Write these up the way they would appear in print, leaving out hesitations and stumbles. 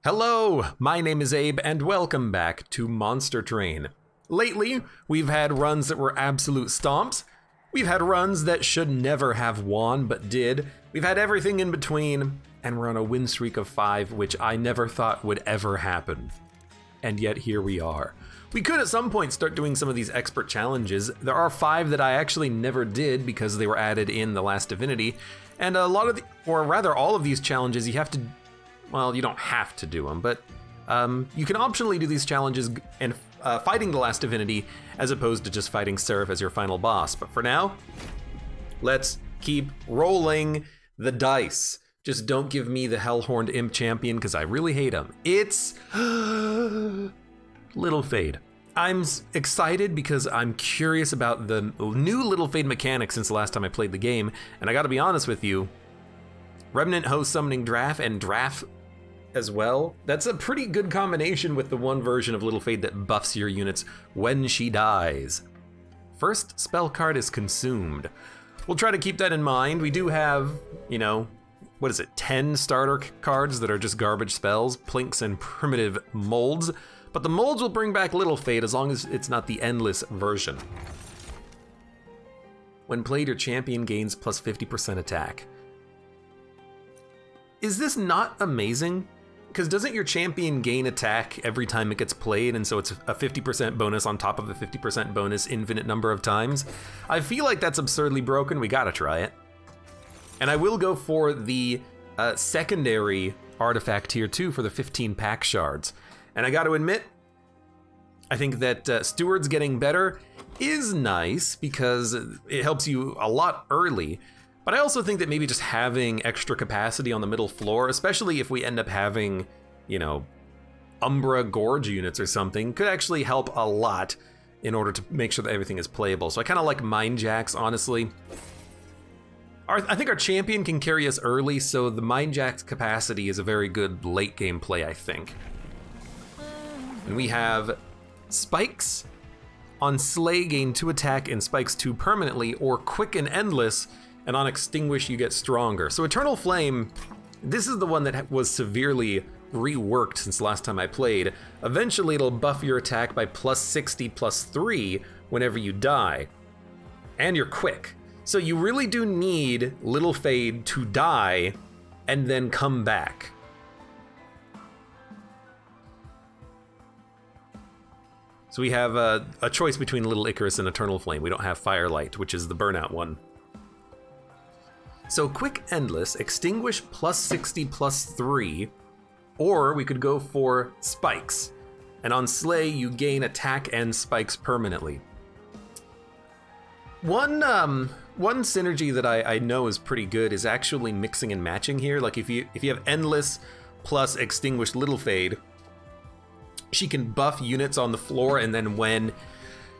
Hello, my name is Abe, and welcome back to Monster Train. Lately, we've had runs that were absolute stomps. We've had runs that should never have won, but did. We've had everything in between, and we're on a win streak of 5, which I never thought would ever happen. And yet here we are. We could at some point start doing some of these expert challenges. There are 5 that I actually never did because they were added in The Last Divinity, and a lot of or rather all of these challenges you have to, well, you don't have to do them, but you can optionally do these challenges and fighting The Last Divinity as opposed to just fighting Seraph as your final boss. But for now, let's keep rolling the dice. Just don't give me the Hellhorned Imp Champion because I really hate him. It's Little Fade. I'm excited because I'm curious about the new Little Fade mechanics since the last time I played the game, and I gotta be honest with you, Remnant Host Summoning Draft and Draft as well, that's a pretty good combination with the one version of Little Fade that buffs your units when she dies. First spell card is consumed. We'll try to keep that in mind. We do have, 10 starter cards that are just garbage spells, plinks and primitive molds, but the molds will bring back Little Fade as long as it's not the endless version. When played, your champion gains plus 50% attack. Is this not amazing? Because doesn't your champion gain attack every time it gets played, and so it's a 50% bonus on top of the 50% bonus infinite number of times? I feel like that's absurdly broken. We gotta try it. And I will go for the secondary artifact tier 2 for the 15 pack shards. And I gotta admit, I think that Stewards getting better is nice because it helps you a lot early. But I also think that maybe just having extra capacity on the middle floor, especially if we end up having, Umbra Gorge units or something, could actually help a lot in order to make sure that everything is playable. So I kind of like Mind Jacks, honestly. I think our champion can carry us early, so the Mind Jack's capacity is a very good late game play, I think. And we have Spikes. On Slay, gain 2 attack and Spikes 2 permanently, or Quick and Endless, and on Extinguish you get stronger. So Eternal Flame, this is the one that was severely reworked since the last time I played. Eventually it'll buff your attack by plus 60 plus 3 whenever you die. And you're quick. So you really do need Little Fade to die and then come back. So we have a choice between Little Icarus and Eternal Flame. We don't have Firelight, which is the burnout one. So Quick Endless, Extinguish plus 60 plus 3, or we could go for Spikes. And on Slay, you gain attack and Spikes permanently. One synergy that I know is pretty good is actually mixing and matching here. Like if you have Endless plus Extinguish Little Fade, she can buff units on the floor, and then when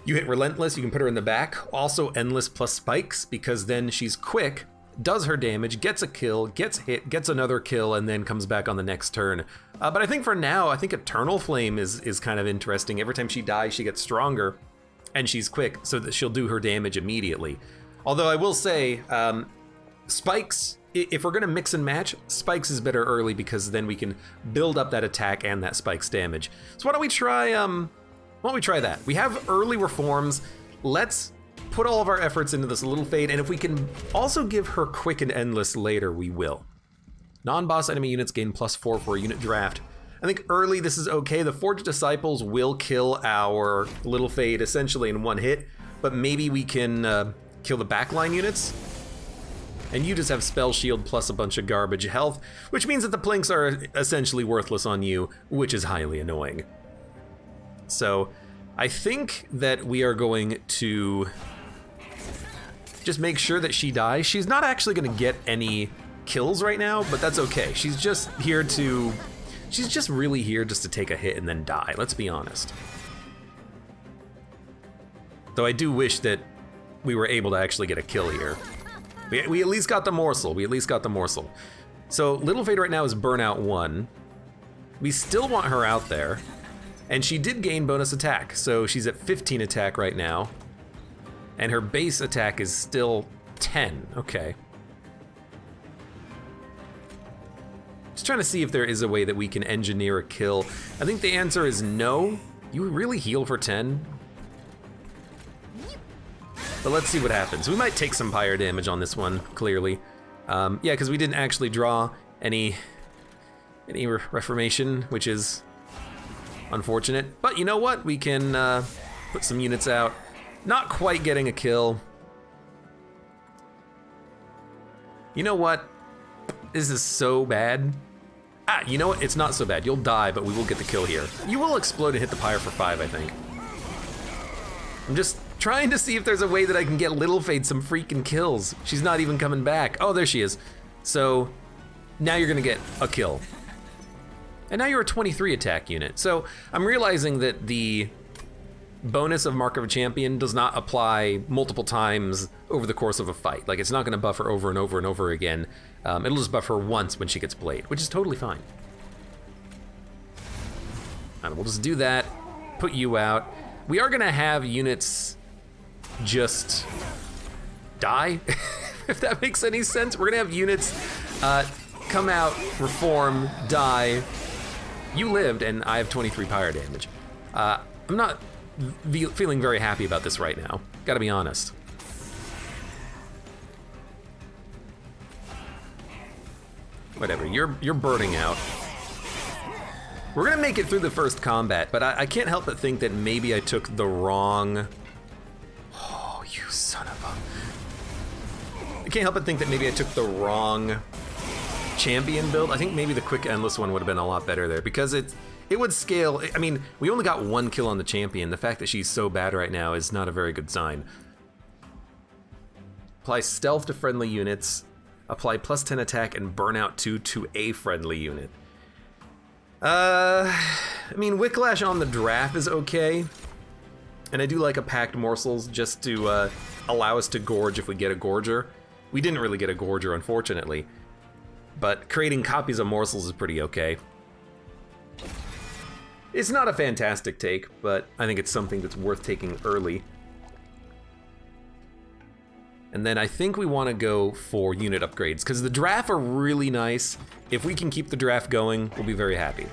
you hit Relentless, you can put her in the back. Also Endless plus Spikes, because then she's quick, does her damage, gets a kill, gets hit, gets another kill, and then comes back on the next turn. But I think for now, I think Eternal Flame is kind of interesting. Every time she dies, she gets stronger, and she's quick, so that she'll do her damage immediately. Although I will say, Spikes, if we're gonna mix and match, Spikes is better early because then we can build up that attack and that Spikes damage. So why don't we try that? We have early reforms. Let's put all of our efforts into this Little Fade, and if we can also give her Quick and Endless later, we will. Non-boss enemy units gain plus 4 for a unit draft. I think early this is okay. The Forged Disciples will kill our Little Fade essentially in one hit, but maybe we can kill the backline units. And you just have Spell Shield plus a bunch of garbage health, which means that the plinks are essentially worthless on you, which is highly annoying. So I think that we are going to just make sure that she dies. She's not actually gonna get any kills right now, but that's okay. She's just really here just to take a hit and then die, let's be honest. Though I do wish that we were able to actually get a kill here. We at least got the morsel, So Little Fade right now is Burnout 1. We still want her out there. And she did gain bonus attack, so she's at 15 attack right now. And her base attack is still 10, okay. Just trying to see if there is a way that we can engineer a kill. I think the answer is no. You really heal for 10? But let's see what happens. We might take some pyre damage on this one, clearly. Yeah, because we didn't actually draw any reformation, which is unfortunate. But you know what? We can put some units out. Not quite getting a kill. You know what? This is so bad. Ah, you know what? It's not so bad. You'll die, but we will get the kill here. You will explode and hit the pyre for 5, I think. I'm just trying to see if there's a way that I can get Little Fade some freaking kills. She's not even coming back. Oh, there she is. So now you're gonna get a kill. And now you're a 23 attack unit. So I'm realizing that the bonus of Mark of a Champion does not apply multiple times over the course of a fight. Like, it's not gonna buff her over and over and over again. It'll just buff her once when she gets Blade, which is totally fine. And we'll just do that, put you out. We are gonna have units just die, if that makes any sense. We're gonna have units come out, reform, die. You lived, and I have 23 pyre damage. I'm not feeling very happy about this right now, gotta be honest. Whatever, you're burning out. We're gonna make it through the first combat, but I can't help but think that maybe I took the wrong... Oh, you son of a... I can't help but think that maybe I took the wrong champion build. I think maybe the quick endless one would have been a lot better there, because it would scale. I mean, we only got 1 kill on the champion. The fact that she's so bad right now is not a very good sign. Apply stealth to friendly units. Apply plus 10 attack and burnout 2 to a friendly unit. I mean, Wicklash on the draft is okay. And I do like a packed morsels just to allow us to gorge if we get a gorger. We didn't really get a gorger, unfortunately. But creating copies of morsels is pretty okay. It's not a fantastic take, but I think it's something that's worth taking early. And then I think we want to go for unit upgrades, because the draft are really nice. If we can keep the draft going, we'll be very happy.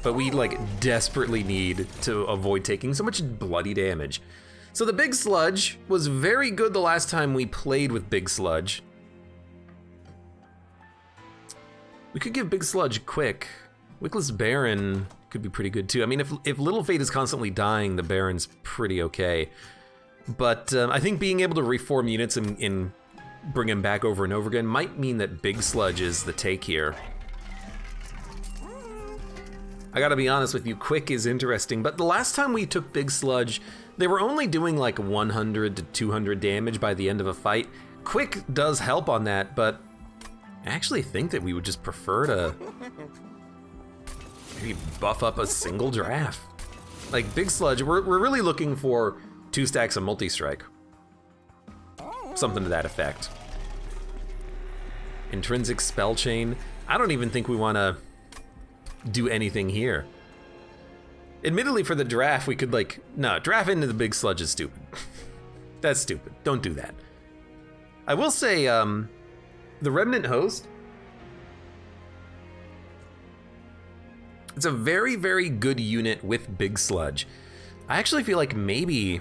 But we like desperately need to avoid taking so much bloody damage. So the Big Sludge was very good the last time we played with Big Sludge. We could give Big Sludge quick. Wickless Baron could be pretty good too. I mean, if Little Fate is constantly dying, the Baron's pretty okay. But I think being able to reform units and bring them back over and over again might mean that Big Sludge is the take here. I gotta be honest with you, Quick is interesting, but the last time we took Big Sludge, they were only doing like 100 to 200 damage by the end of a fight. Quick does help on that, but I actually think that we would just prefer to maybe buff up a single draft. Like Big Sludge, we're really looking for 2 stacks of multi-strike. Something to that effect. Intrinsic spell chain. I don't even think we want to do anything here. Admittedly, for the draft, we could no, draft into the Big Sludge is stupid. That's stupid. Don't do that. I will say, the Remnant Host, it's a very, very good unit with Big Sludge. I actually feel like maybe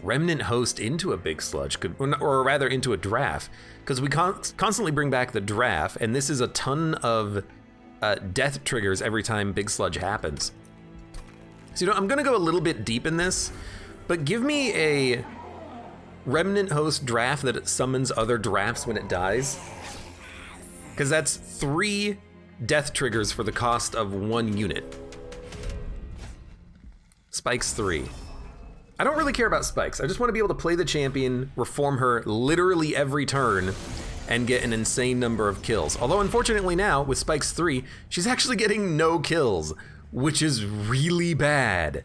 Remnant Host into a Big Sludge, or rather into a draft, because we constantly bring back the draft, and this is a ton of death triggers every time Big Sludge happens. So, I'm gonna go a little bit deep in this, but give me a Remnant Host draft that summons other drafts when it dies, because that's 3 death triggers for the cost of 1 unit. Spikes 3. I don't really care about spikes. I just want to be able to play the champion, reform her literally every turn, and get an insane number of kills. Although unfortunately now, with Spikes 3, she's actually getting no kills, which is really bad.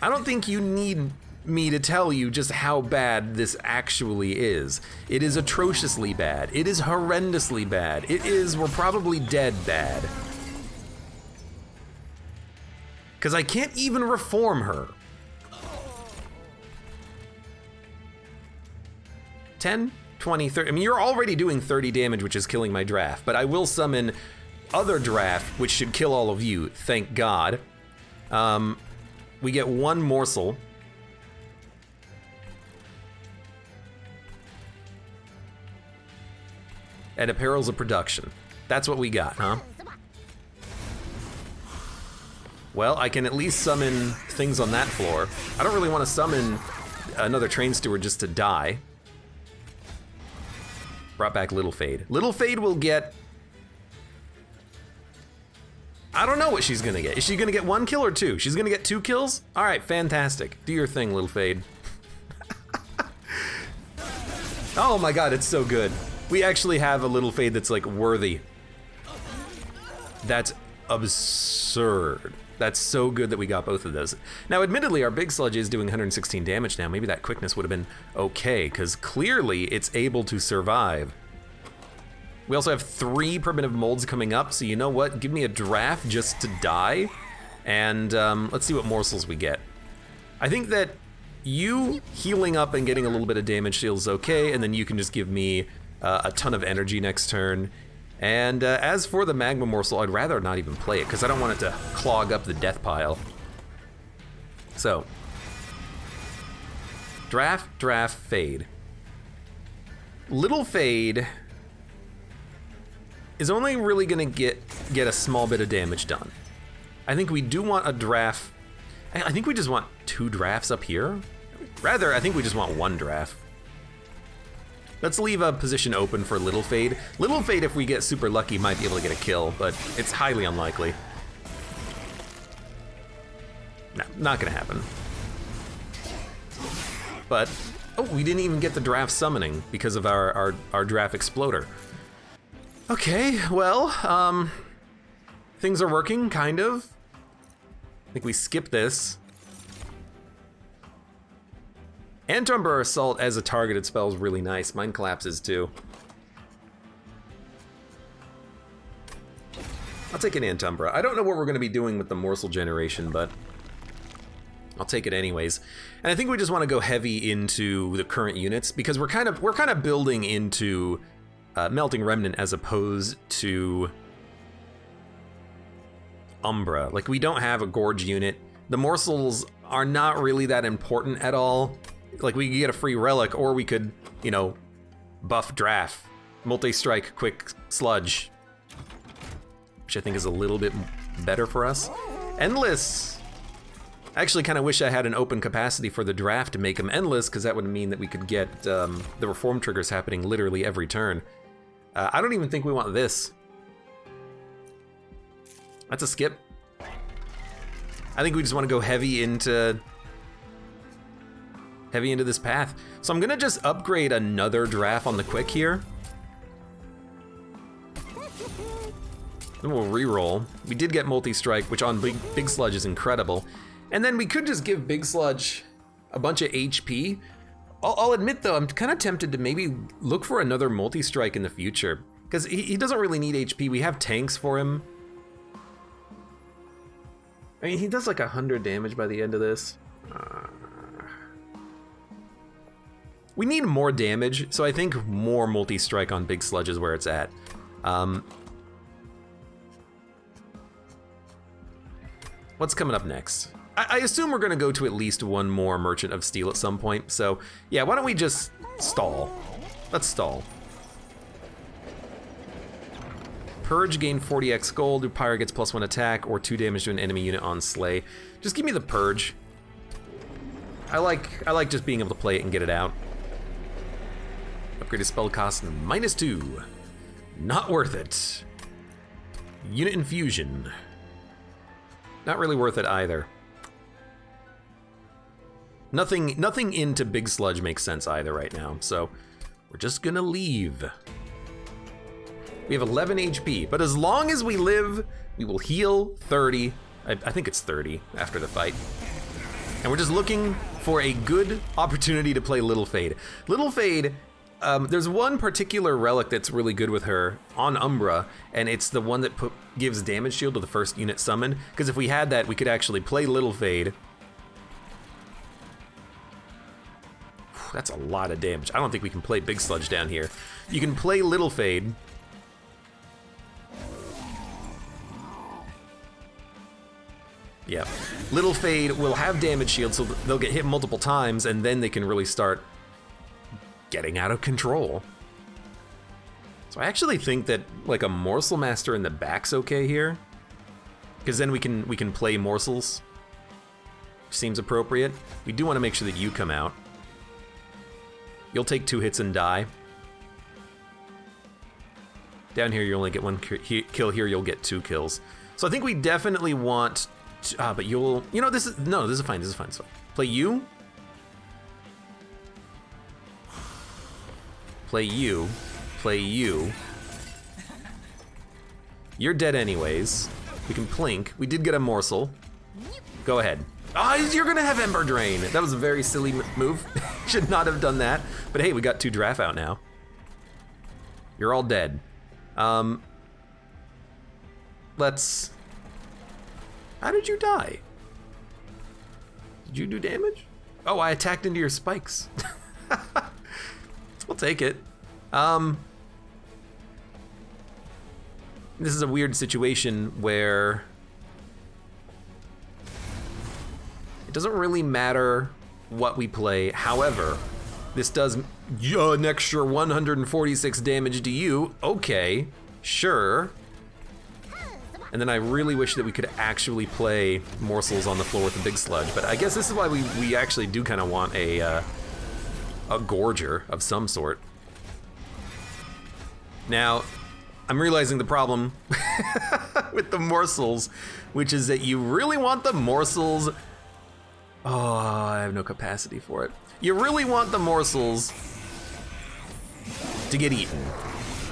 I don't think you need me to tell you just how bad this actually is. It is atrociously bad. It is horrendously bad. We're probably dead bad. Because I can't even reform her. 10, 20, 30. I mean, you're already doing 30 damage, which is killing my draft, but I will summon other draft, which should kill all of you, thank God. We get one morsel. And it perils of production. That's what we got, huh? Well, I can at least summon things on that floor. I don't really want to summon another train steward just to die. Brought back Little Fade. Little Fade will get... I don't know what she's gonna get. Is she gonna get 1 kill or 2? She's gonna get 2 kills? All right, fantastic. Do your thing, Little Fade. Oh my God, it's so good. We actually have a Little Fade that's like worthy. That's absurd. That's so good that we got both of those. Now, admittedly, our Big Sludge is doing 116 damage now. Maybe that quickness would have been okay, because clearly it's able to survive. We also have 3 primitive molds coming up, so you know what? Give me a draft just to die, and let's see what morsels we get. I think that you healing up and getting a little bit of damage feels okay, and then you can just give me a ton of energy next turn. And as for the magma morsel, I'd rather not even play it because I don't want it to clog up the death pile. So, draft, fade. Little Fade is only really gonna get a small bit of damage done. I think we do want a draft. I think we just want 2 drafts up here. Rather, I think we just want 1 draft. Let's leave a position open for Little Fade. Little Fade, if we get super lucky, might be able to get a kill, but it's highly unlikely. No, not gonna happen. But, oh, we didn't even get the draft summoning because of our draft exploder. Okay, well, things are working, kind of. I think we skip this. Antumbra Assault as a targeted spell is really nice. Mind Collapses too. I'll take an Antumbra. I don't know what we're gonna be doing with the morsel generation, but I'll take it anyways. And I think we just want to go heavy into the current units because we're kind of building into Melting Remnant as opposed to Umbra. Like, we don't have a Gorge unit. The morsels are not really that important at all. Like, we could get a free relic, or we could, you know, buff draft, multi-strike, quick sludge, which I think is a little bit better for us. Endless. I actually kind of wish I had an open capacity for the draft to make them endless, because that would mean that we could get the reform triggers happening literally every turn. I don't even think we want this. That's a skip. I think we just want to go heavy into this path. So I'm gonna just upgrade another draft on the quick here. Then we'll re-roll. We did get multi-strike, which on Big Sludge is incredible. And then we could just give Big Sludge a bunch of HP. I'll admit though, I'm kind of tempted to maybe look for another multi-strike in the future, because he doesn't really need HP. We have tanks for him. I mean, he does like 100 damage by the end of this. We need more damage, so I think more multi-strike on Big Sludge is where it's at. What's coming up next? I assume we're gonna go to at least 1 more Merchant of Steel at some point, so yeah, why don't we just stall? Let's stall. Purge, gain 40x gold, Pyre gets +1 attack, or 2 damage to an enemy unit on Slay. Just give me the Purge. I like just being able to play it and get it out. Upgraded spell cost -2. Not worth it. Unit Infusion. Not really worth it either. Nothing into Big Sludge makes sense either right now, so we're just gonna leave. We have 11 HP, but as long as we live, we will heal 30. I think it's 30 after the fight. And we're just looking for a good opportunity to play Little Fade. Little Fade, there's one particular relic that's really good with her on Umbra, and it's the one that gives damage shield to the first unit summoned, because if we had that, we could actually play Little Fade. That's a lot of damage. I don't think we can play Big Sludge down here. You can play Little Fade. Yeah. Little Fade will have damage shield, so they'll get hit multiple times, and then they can really start getting out of control. So I actually think that like a Morsel Master in the back's okay here, because then we can play morsels. Seems appropriate. We do want to make sure that you come out. You'll take 2 hits and die. Down here, you only get 1 kill. Here, you'll get 2 kills. So I think we definitely want. But you'll. You know, this is fine. This is fine. So play you. Play you. Play you. You're dead anyways. We can plink. We did get a morsel. Go ahead. You're gonna have Ember Drain. That was a very silly move. Should not have done that. But hey, we got 2 draft out now. You're all dead. Let's... How did you die? Did you do damage? Oh, I attacked into your spikes. We'll take it. This is a weird situation where it doesn't really matter what we play. However, this does an extra 146 damage to you. Okay, sure. And then I really wish that we could actually play morsels on the floor with the Big Sludge, but I guess this is why we actually do kind of want a Gorger of some sort. Now, I'm realizing the problem with the morsels, which is that you really want the morsels. Oh, I have no capacity for it. You really want the morsels to get eaten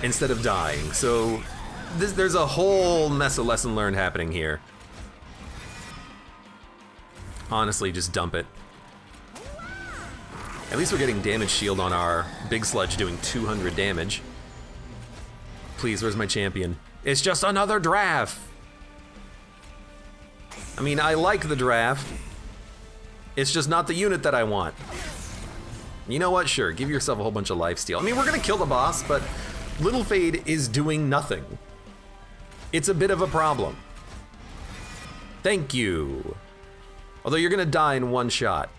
instead of dying. So there's a whole mess of lesson learned happening here. Honestly, just dump it. At least we're getting damage shield on our Big Sludge doing 200 damage. Please, where's my champion? It's just another draft. I mean, I like the draft. It's just not the unit that I want. You know what? Sure, give yourself a whole bunch of lifesteal. I mean, we're gonna kill the boss, but Little Fade is doing nothing. It's a bit of a problem. Thank you. Although you're gonna die in 1 shot.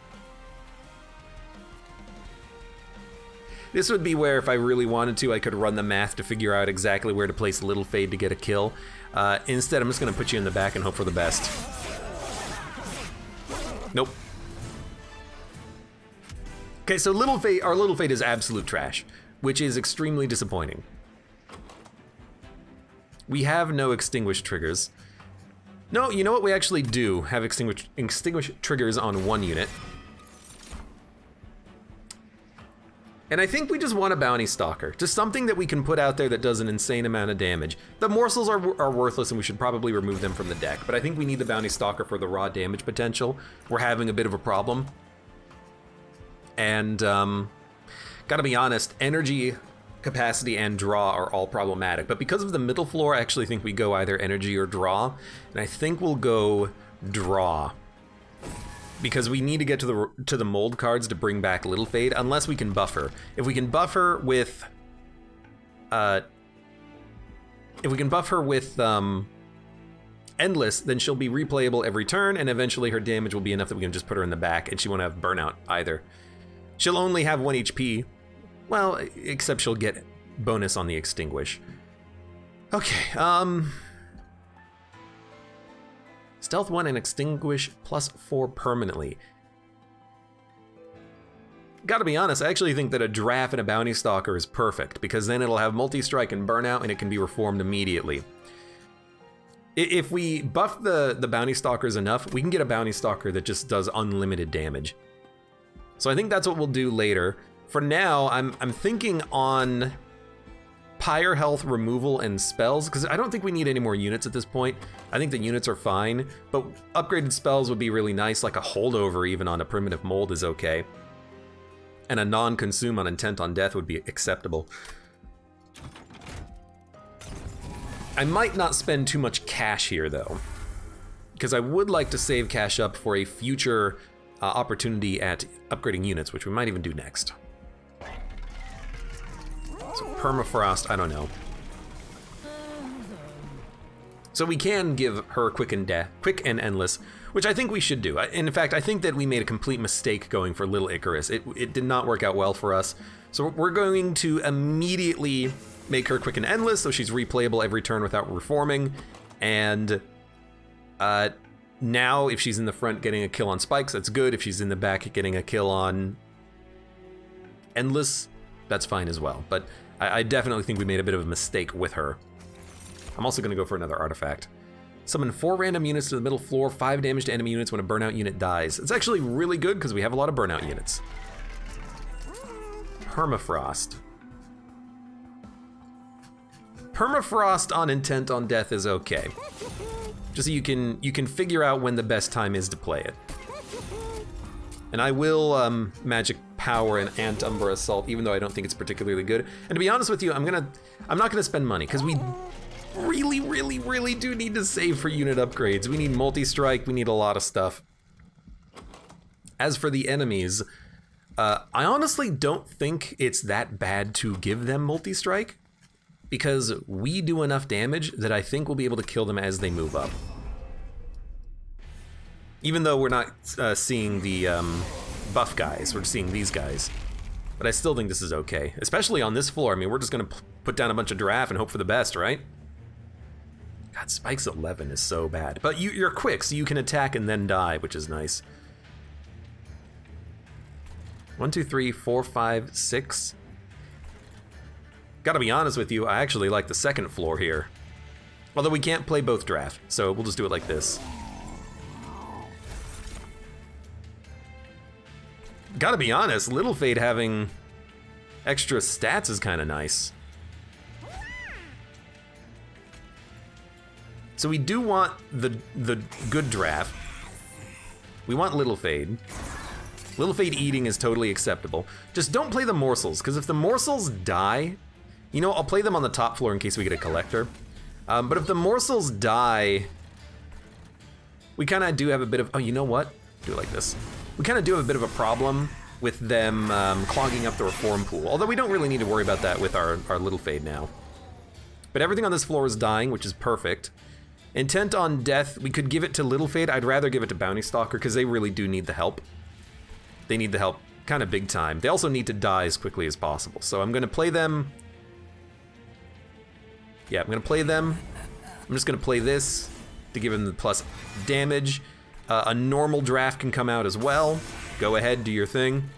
This would be where if I really wanted to, I could run the math to figure out exactly where to place Little Fade to get a kill. Instead, I'm just gonna put you in the back and hope for the best. Nope. Okay, so our Little Fade is absolute trash, which is extremely disappointing. We have no extinguished triggers. No, you know what? We actually do have extinguished triggers on 1 unit. And I think we just want a Bounty Stalker, just something that we can put out there that does an insane amount of damage. The morsels are worthless and we should probably remove them from the deck, but I think we need the Bounty Stalker for the raw damage potential. We're having a bit of a problem. And gotta be honest, energy, capacity, and draw are all problematic. But because of the middle floor, I actually think we go either energy or draw. And I think we'll go draw. Because we need to get to the mold cards to bring back Little Fade, unless we can buffer. If we can buffer with Endless, then she'll be replayable every turn, and eventually her damage will be enough that we can just put her in the back, and she won't have burnout either. She'll only have 1 HP. Well, except she'll get bonus on the extinguish. Okay, Stealth 1 and extinguish +4 permanently. Gotta be honest, I actually think that a draft and a Bounty Stalker is perfect, because then it'll have multi-strike and burnout, and it can be reformed immediately. If we buff the Bounty Stalkers enough, we can get a Bounty Stalker that just does unlimited damage. So I think that's what we'll do later. For now, I'm thinking on Pyre health removal and spells, because I don't think we need any more units at this point. I think the units are fine, but upgraded spells would be really nice, like a holdover even on a primitive mold is okay. And a non-consume on intent on death would be acceptable. I might not spend too much cash here though, because I would like to save cash up for a future opportunity at upgrading units, which we might even do next. So permafrost, I don't know. So we can give her quick and endless, which I think we should do. In fact, I think that we made a complete mistake going for Little Icarus. It did not work out well for us. So we're going to immediately make her quick and endless, so she's replayable every turn without reforming. And now if she's in the front getting a kill on spikes, that's good. If she's in the back getting a kill on endless, that's fine as well. But I definitely think we made a bit of a mistake with her. I'm also gonna go for another artifact. Summon 4 random units to the middle floor, 5 damage to enemy units when a burnout unit dies. It's actually really good because we have a lot of burnout units. Permafrost. Permafrost on Intent on Death is okay. Just so you can figure out when the best time is to play it. And I will Magic Power and Antumbra Assault, even though I don't think it's particularly good. And to be honest with you, I'm not gonna spend money, because we really do need to save for unit upgrades. We need multi-strike, we need a lot of stuff. As for the enemies, I honestly don't think it's that bad to give them multi-strike, because we do enough damage that I think we'll be able to kill them as they move up. Even though we're not seeing the buff guys, we're seeing these guys. But I still think this is okay, especially on this floor. I mean, we're just gonna put down a bunch of giraffe and hope for the best, right? God, Spike's 11 is so bad. But you're quick, so you can attack and then die, which is nice. 1, 2, 3, 4, 5, 6. Gotta be honest with you, I actually like the second floor here. Although we can't play both draft, so we'll just do it like this. Gotta be honest, Little Fade having extra stats is kind of nice. So we do want the good draft. We want Little Fade. Little Fade eating is totally acceptable. Just don't play the morsels, because if the morsels die, you know, I'll play them on the top floor in case we get a collector. But if the morsels die, we kind of do have a bit of, oh, you know what? Do it like this. We kind of do have a bit of a problem with them clogging up the reform pool, although we don't really need to worry about that with our Little Fade now. But everything on this floor is dying, which is perfect. Intent on Death, we could give it to Little Fade. I'd rather give it to Bounty Stalker, because they really do need the help. They need the help kind of big time. They also need to die as quickly as possible. So I'm gonna play them. Yeah, I'm gonna play them. I'm just gonna play this to give him the plus damage. A normal draft can come out as well. Go ahead, do your thing.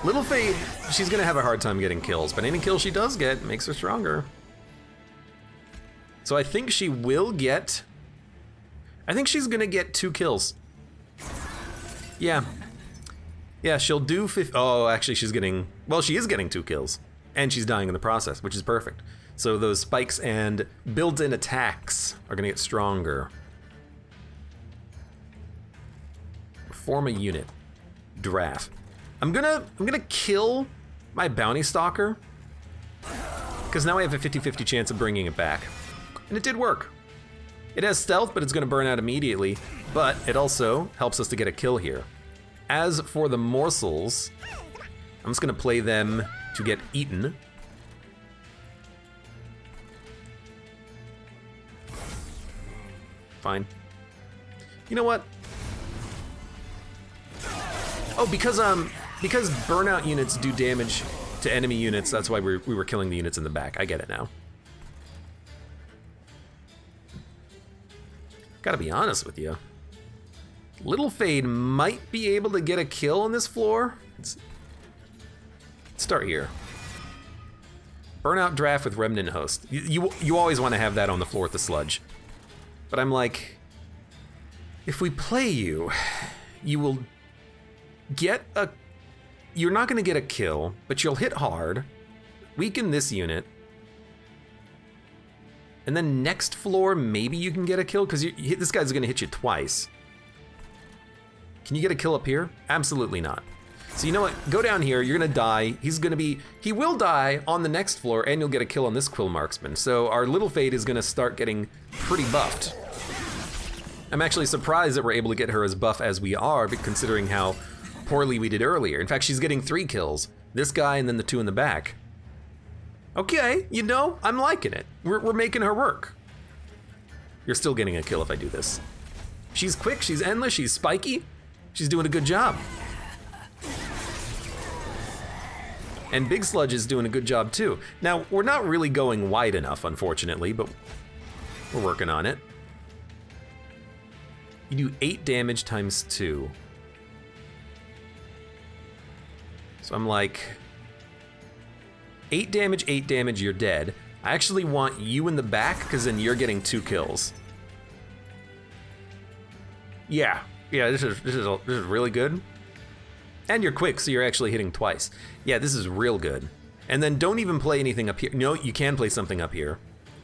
Little Fade, she's gonna have a hard time getting kills, but any kill she does get makes her stronger. So I think she will get, I think she's gonna get 2 kills. Yeah. Yeah, she'll do oh, actually she's getting, well, she is getting 2 kills. And she's dying in the process, which is perfect. So those spikes and built-in attacks are gonna get stronger. Form a unit. Draft. I'm gonna kill my Bounty Stalker, because now I have a 50-50 chance of bringing it back. And it did work. It has stealth, but it's gonna burn out immediately, but it also helps us to get a kill here. As for the morsels, I'm just gonna play them to get eaten. Fine. You know what? Oh, because burnout units do damage to enemy units, that's why we were killing the units in the back. I get it now. Gotta be honest with you. Little Fade might be able to get a kill on this floor. Let's start here. Burnout draft with Remnant Host. You always want to have that on the floor with the sludge. But I'm like, if we play you, you will get a, you're not gonna get a kill, but you'll hit hard, weaken this unit, and then next floor, maybe you can get a kill, because this guy's gonna hit you twice. Can you get a kill up here? Absolutely not. So you know what, go down here, you're gonna die, he will die on the next floor, and you'll get a kill on this Quill Marksman. So our Little Fade is gonna start getting pretty buffed. I'm actually surprised that we're able to get her as buff as we are, but considering how poorly we did earlier. In fact, she's getting 3 kills. This guy and then the 2 in the back. Okay, you know, I'm liking it. We're making her work. You're still getting a kill if I do this. She's quick, she's endless, she's spiky. She's doing a good job. And Big Sludge is doing a good job too. Now, we're not really going wide enough, unfortunately, but we're working on it. You do 8 damage times 2. So I'm like, 8 damage, you're dead. I actually want you in the back, because then you're getting 2 kills. Yeah, this is really good. And you're quick, so you're actually hitting twice. Yeah, this is real good. And then don't even play anything up here. No, you can play something up here,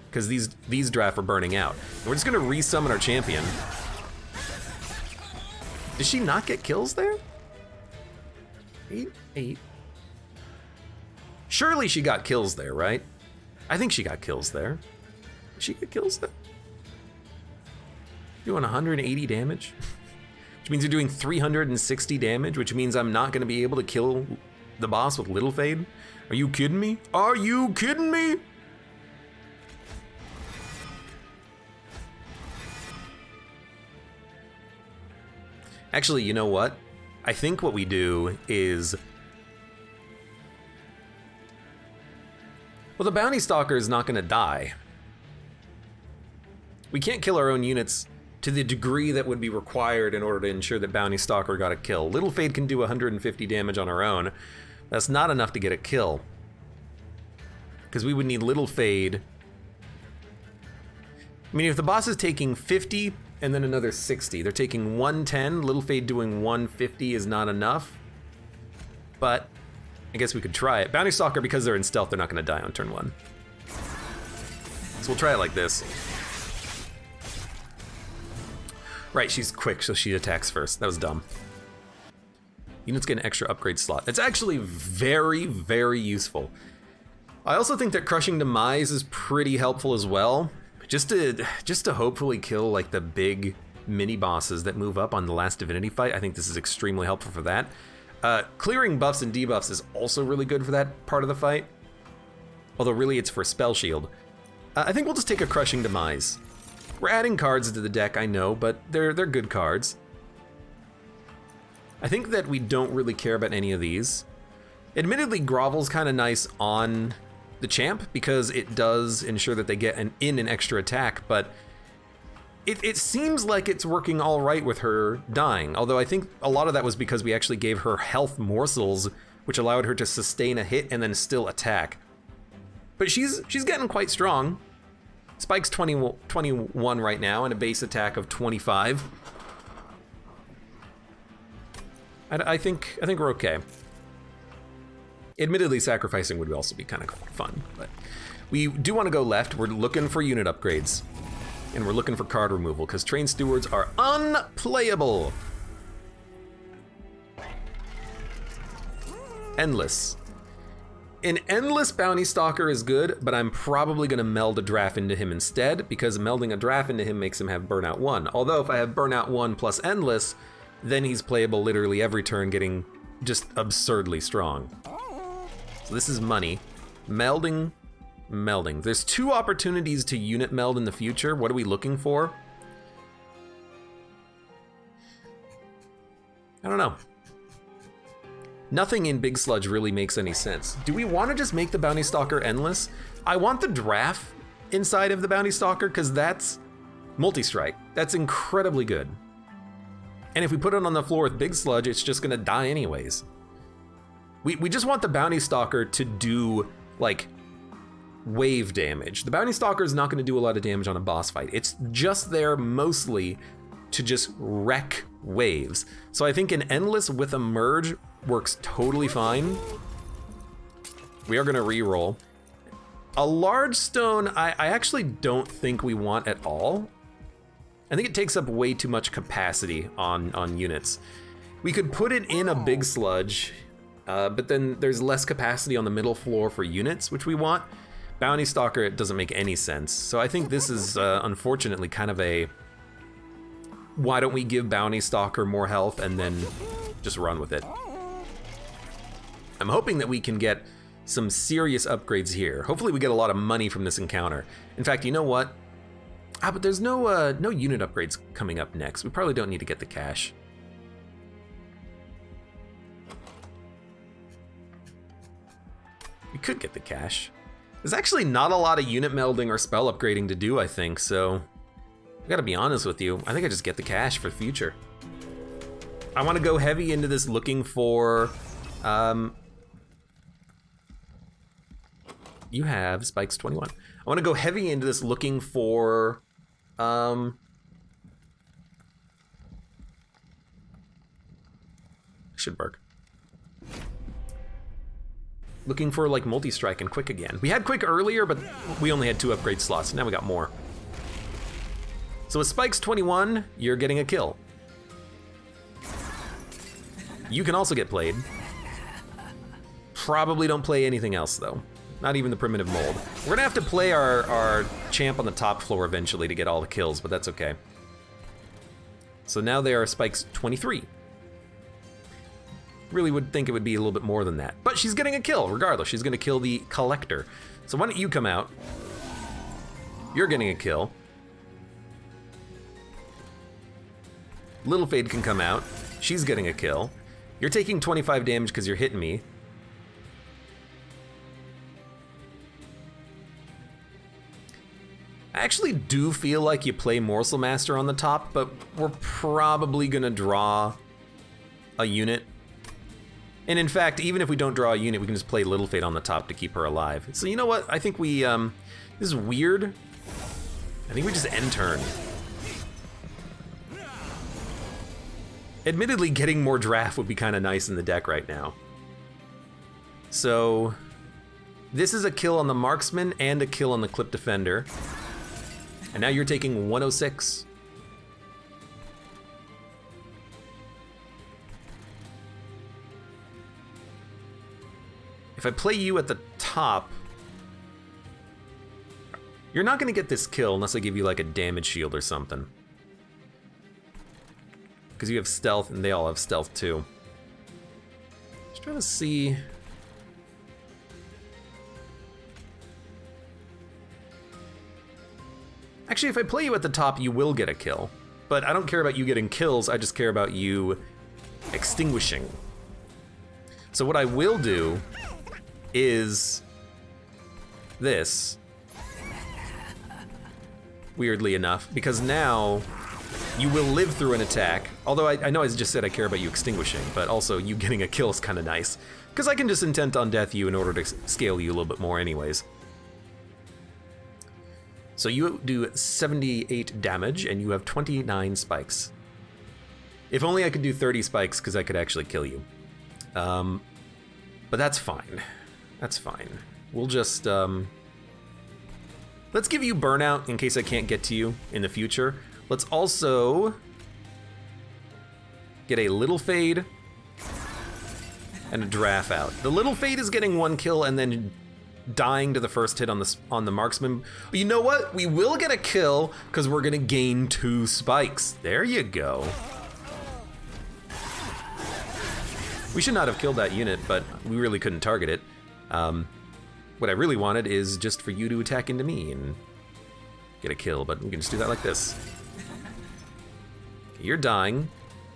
because these draft are burning out. And we're just gonna resummon our champion. Did she not get kills there? 8. Surely she got kills there, right? I think she got kills there. Did she get kills there? Doing 180 damage? Which means you're doing 360 damage, which means I'm not gonna be able to kill the boss with Little Fade? Are you kidding me? Are you kidding me? Actually, you know what? I think what we do is... Well, the Bounty Stalker is not gonna die. We can't kill our own units to the degree that would be required in order to ensure that Bounty Stalker got a kill. Little Fade can do 150 damage on her own. That's not enough to get a kill. Because we would need Little Fade. I mean, if the boss is taking 50 and then another 60, they're taking 110. Little Fade doing 150 is not enough. But I guess we could try it. Bounty Stalker, because they're in stealth, they're not gonna die on turn 1. So we'll try it like this. Right, she's quick, so she attacks first. That was dumb. Units get an extra upgrade slot. That's actually very, very useful. I also think that Crushing Demise is pretty helpful as well. Just to hopefully kill like the big mini bosses that move up on the last Divinity fight. I think this is extremely helpful for that. Clearing buffs and debuffs is also really good for that part of the fight. Although really it's for Spell Shield. I think we'll just take a Crushing Demise. We're adding cards to the deck, I know, but they're good cards. I think that we don't really care about any of these. Admittedly, Grovel's kind of nice on the champ because it does ensure that they get an extra attack, but it seems like it's working all right with her dying. Although I think a lot of that was because we actually gave her health morsels, which allowed her to sustain a hit and then still attack. But she's getting quite strong. Spike's 21 right now and a base attack of 25. I think we're okay. Admittedly, sacrificing would also be kind of fun, but we do want to go left. We're looking for unit upgrades, and we're looking for card removal because Train Stewards are unplayable. Endless. An Endless Bounty Stalker is good, but I'm probably going to meld a draft into him instead, because melding a draft into him makes him have Burnout 1. Although if I have Burnout 1 plus Endless, then he's playable literally every turn, getting just absurdly strong. So this is money. Melding. There's 2 opportunities to unit meld in the future. What are we looking for? I don't know. Nothing in Big Sludge really makes any sense. Do we want to just make the Bounty Stalker endless? I want the draft inside of the Bounty Stalker because that's multi-strike. That's incredibly good. And if we put it on the floor with Big Sludge, it's just gonna die anyways. We just want the Bounty Stalker to do like wave damage. The Bounty Stalker is not gonna do a lot of damage on a boss fight. It's just there mostly to just wreck waves. So I think an Endless with a merge works totally fine. We are gonna re-roll. A large stone, I actually don't think we want at all. I think it takes up way too much capacity on units. We could put it in a Big Sludge, but then there's less capacity on the middle floor for units, which we want. Bounty Stalker, it doesn't make any sense. So I think this is unfortunately kind of a why don't we give Bounty Stalker more health and then just run with it? I'm hoping that we can get some serious upgrades here. Hopefully we get a lot of money from this encounter. In fact, you know what? But there's no unit upgrades coming up next. We probably don't need to get the cash. We could get the cash. There's actually not a lot of unit melding or spell upgrading to do, I think, so I gotta be honest with you. I think I just get the cash for the future. I want to go heavy into this looking for... you have spikes 21. I want to go heavy into this looking for... should work. Looking for like multi-strike and quick again. We had quick earlier, but we only had 2 upgrade slots. Now we got more. So with spikes 21, you're getting a kill. You can also get played. Probably don't play anything else though. Not even the primitive mold. We're gonna have to play our champ on the top floor eventually to get all the kills, but that's okay. So now they are spikes 23. Really would think it would be a little bit more than that. But she's getting a kill, regardless. She's gonna kill the collector. So why don't you come out? You're getting a kill. Little Fade can come out. She's getting a kill. You're taking 25 damage because you're hitting me. I actually do feel like you play Morsel Master on the top, but we're probably gonna draw a unit. And in fact, even if we don't draw a unit, we can just play Little Fate on the top to keep her alive. So you know what? I think we, this is weird. I think we just end turn. Admittedly, getting more draft would be kind of nice in the deck right now. So this is a kill on the Marksman and a kill on the Clip Defender. And now you're taking 106. If I play you at the top, you're not gonna get this kill unless I give you like a damage shield or something. Because you have stealth and they all have stealth too. Just trying to see. Actually, if I play you at the top, you will get a kill. But I don't care about you getting kills, I just care about you extinguishing. So what I will do is this. Weirdly enough, because now you will live through an attack. Although I know I just said I care about you extinguishing, but also you getting a kill is kind of nice. Because I can just intent on death you in order to scale you a little bit more anyways. So you do 78 damage, and you have 29 spikes. If only I could do 30 spikes, because I could actually kill you. But that's fine. That's fine. We'll just, let's give you burnout in case I can't get to you in the future. Let's also get a Little Fade and a Draft out. The Little Fade is getting 1 kill and then dying to the first hit on the Marksman. But you know what? We will get a kill because we're gonna gain 2 spikes. There you go. We should not have killed that unit, but we really couldn't target it. What I really wanted is just for you to attack into me and get a kill, but we can just do that like this. Okay, you're dying.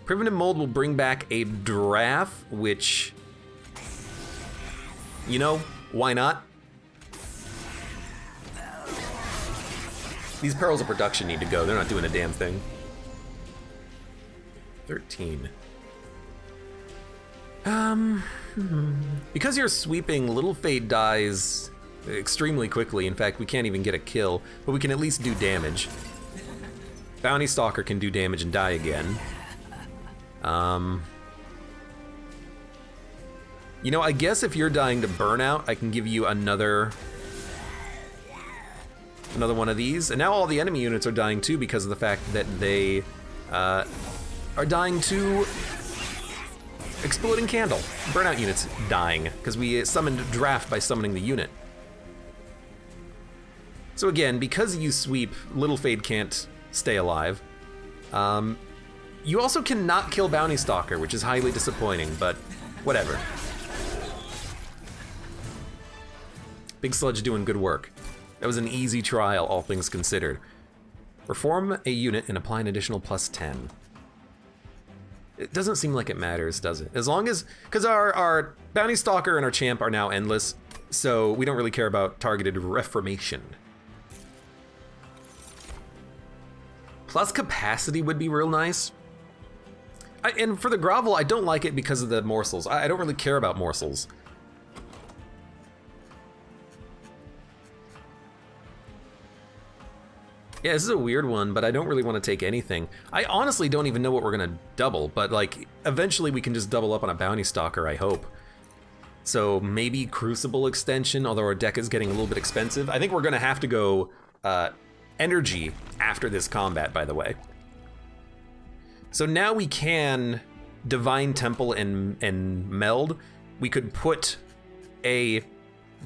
Primitive Mold will bring back a Draft, which, you know, why not? These Perils of Production need to go. They're not doing a damn thing. 13. Because you're sweeping, Little Fade dies extremely quickly. In fact, we can't even get a kill, but we can at least do damage. Bounty Stalker can do damage and die again. You know, I guess if you're dying to burnout, I can give you another one of these. And now all the enemy units are dying too because of the fact that they are dying to Exploding Candle. Burnout units dying because we summoned Draft by summoning the unit. So again, because you sweep, Little Fade can't stay alive. You also cannot kill Bounty Stalker, which is highly disappointing, but whatever. Big Sludge doing good work. That was an easy trial, all things considered. Reform a unit and apply an additional +10. It doesn't seem like it matters, does it? As long as, because our Bounty Stalker and our Champ are now endless, so we don't really care about targeted reformation. Plus capacity would be real nice. And for the grovel, I don't like it because of the morsels. I don't really care about morsels. Yeah, this is a weird one, but I don't really want to take anything. I honestly don't even know what we're gonna double, but like, eventually we can just double up on a Bounty Stalker, I hope. So maybe Crucible extension, although our deck is getting a little bit expensive. I think we're gonna have to go energy after this combat, by the way. So now we can Divine Temple and meld. We could put a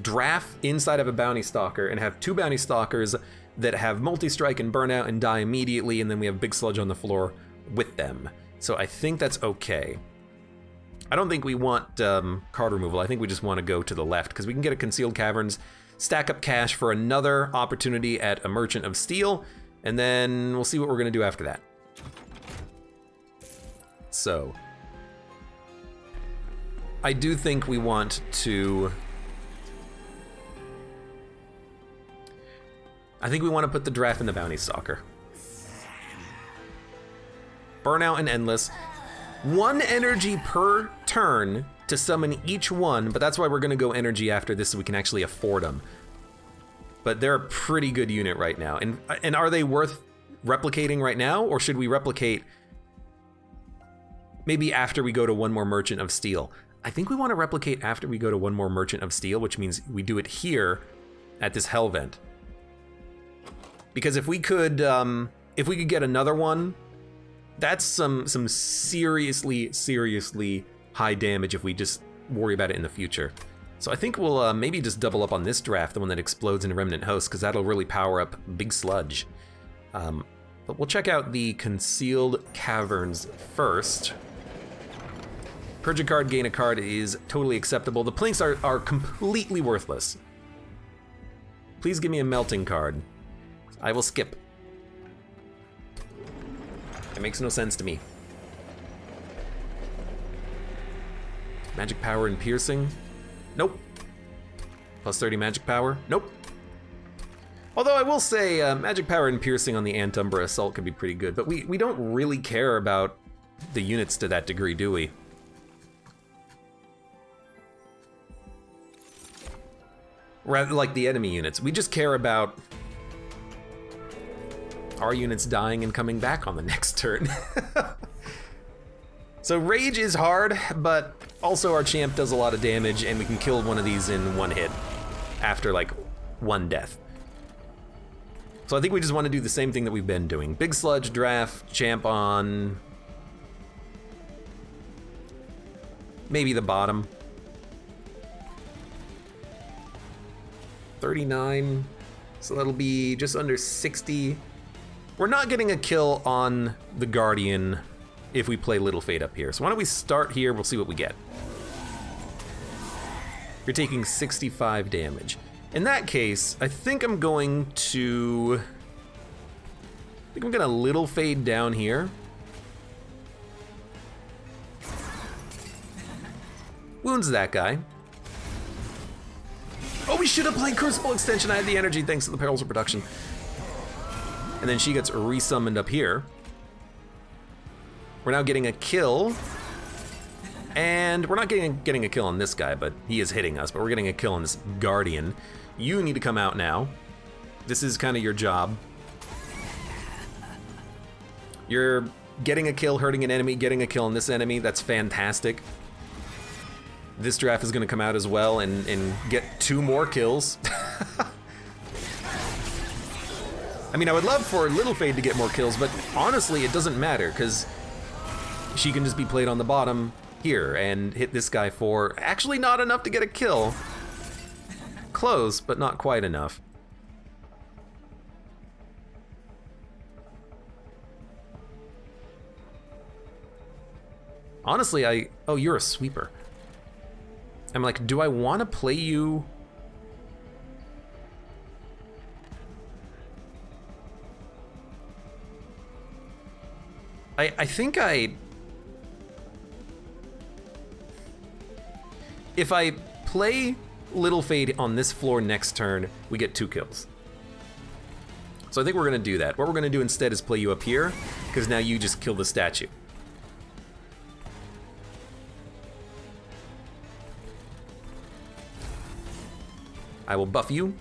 draft inside of a Bounty Stalker and have 2 Bounty Stalkers that have multi-strike and burnout and die immediately, and then we have Big Sludge on the floor with them. So I think that's okay. I don't think we want card removal. I think we just want to go to the left, because we can get a Concealed Caverns, stack up cash for another opportunity at a Merchant of Steel, and then we'll see what we're gonna do after that. So, I do think we want to... I think we want to put the draft in the Bounty Stalker. Burnout and Endless. 1 energy per turn to summon each one, but that's why we're gonna go energy after this so we can actually afford them. But they're a pretty good unit right now. And are they worth replicating right now, or should we replicate maybe after we go to 1 more Merchant of Steel? I think we want to replicate after we go to 1 more Merchant of Steel, which means we do it here at this Hell Vent. Because if we could get another one, that's some seriously high damage if we just worry about it in the future. So I think we'll maybe just double up on this draft, the one that explodes into Remnant Host, because that'll really power up Big Sludge. But we'll check out the Concealed Caverns first. Purge a card, gain a card is totally acceptable. The Plinks are completely worthless. Please give me a Melting card. I will skip. It makes no sense to me. Magic Power and Piercing? Nope. Plus 30 Magic Power? Nope. Although I will say Magic Power and Piercing on the Antumbra Assault could be pretty good, but we don't really care about the units to that degree, do we? Rather like the enemy units. We just care about our units dying and coming back on the next turn. So Rage is hard, but also our Champ does a lot of damage, and we can kill one of these in 1 hit after like 1 death. So I think we just want to do the same thing that we've been doing. Big Sludge, draft, Champ on maybe the bottom. 39, so that'll be just under 60. We're not getting a kill on the Guardian if we play Little Fade up here. So why don't we start here, we'll see what we get. You're taking 65 damage. In that case, I think I'm going to... Little Fade down here. Wounds that guy. Oh, we should have played Crucible Extension. I had the energy thanks to the Perils of Production. And then she gets resummoned up here. We're now getting a kill. And we're not getting a kill on this guy, but he is hitting us. But we're getting a kill on this Guardian. You need to come out now. This is kind of your job. You're getting a kill, hurting an enemy, getting a kill on this enemy. That's fantastic. This draft is going to come out as well and get 2 more kills. I mean, I would love for Little Fade to get more kills, but honestly, it doesn't matter, because she can just be played on the bottom here and hit this guy for actually not enough to get a kill. Close, but not quite enough. Honestly, oh, you're a sweeper. I'm like, do I want to play you? I think if I play Little Fade on this floor next turn, we get 2 kills. So I think we're gonna do that. What we're gonna do instead is play you up here, because now you just kill the statue. I will buff you.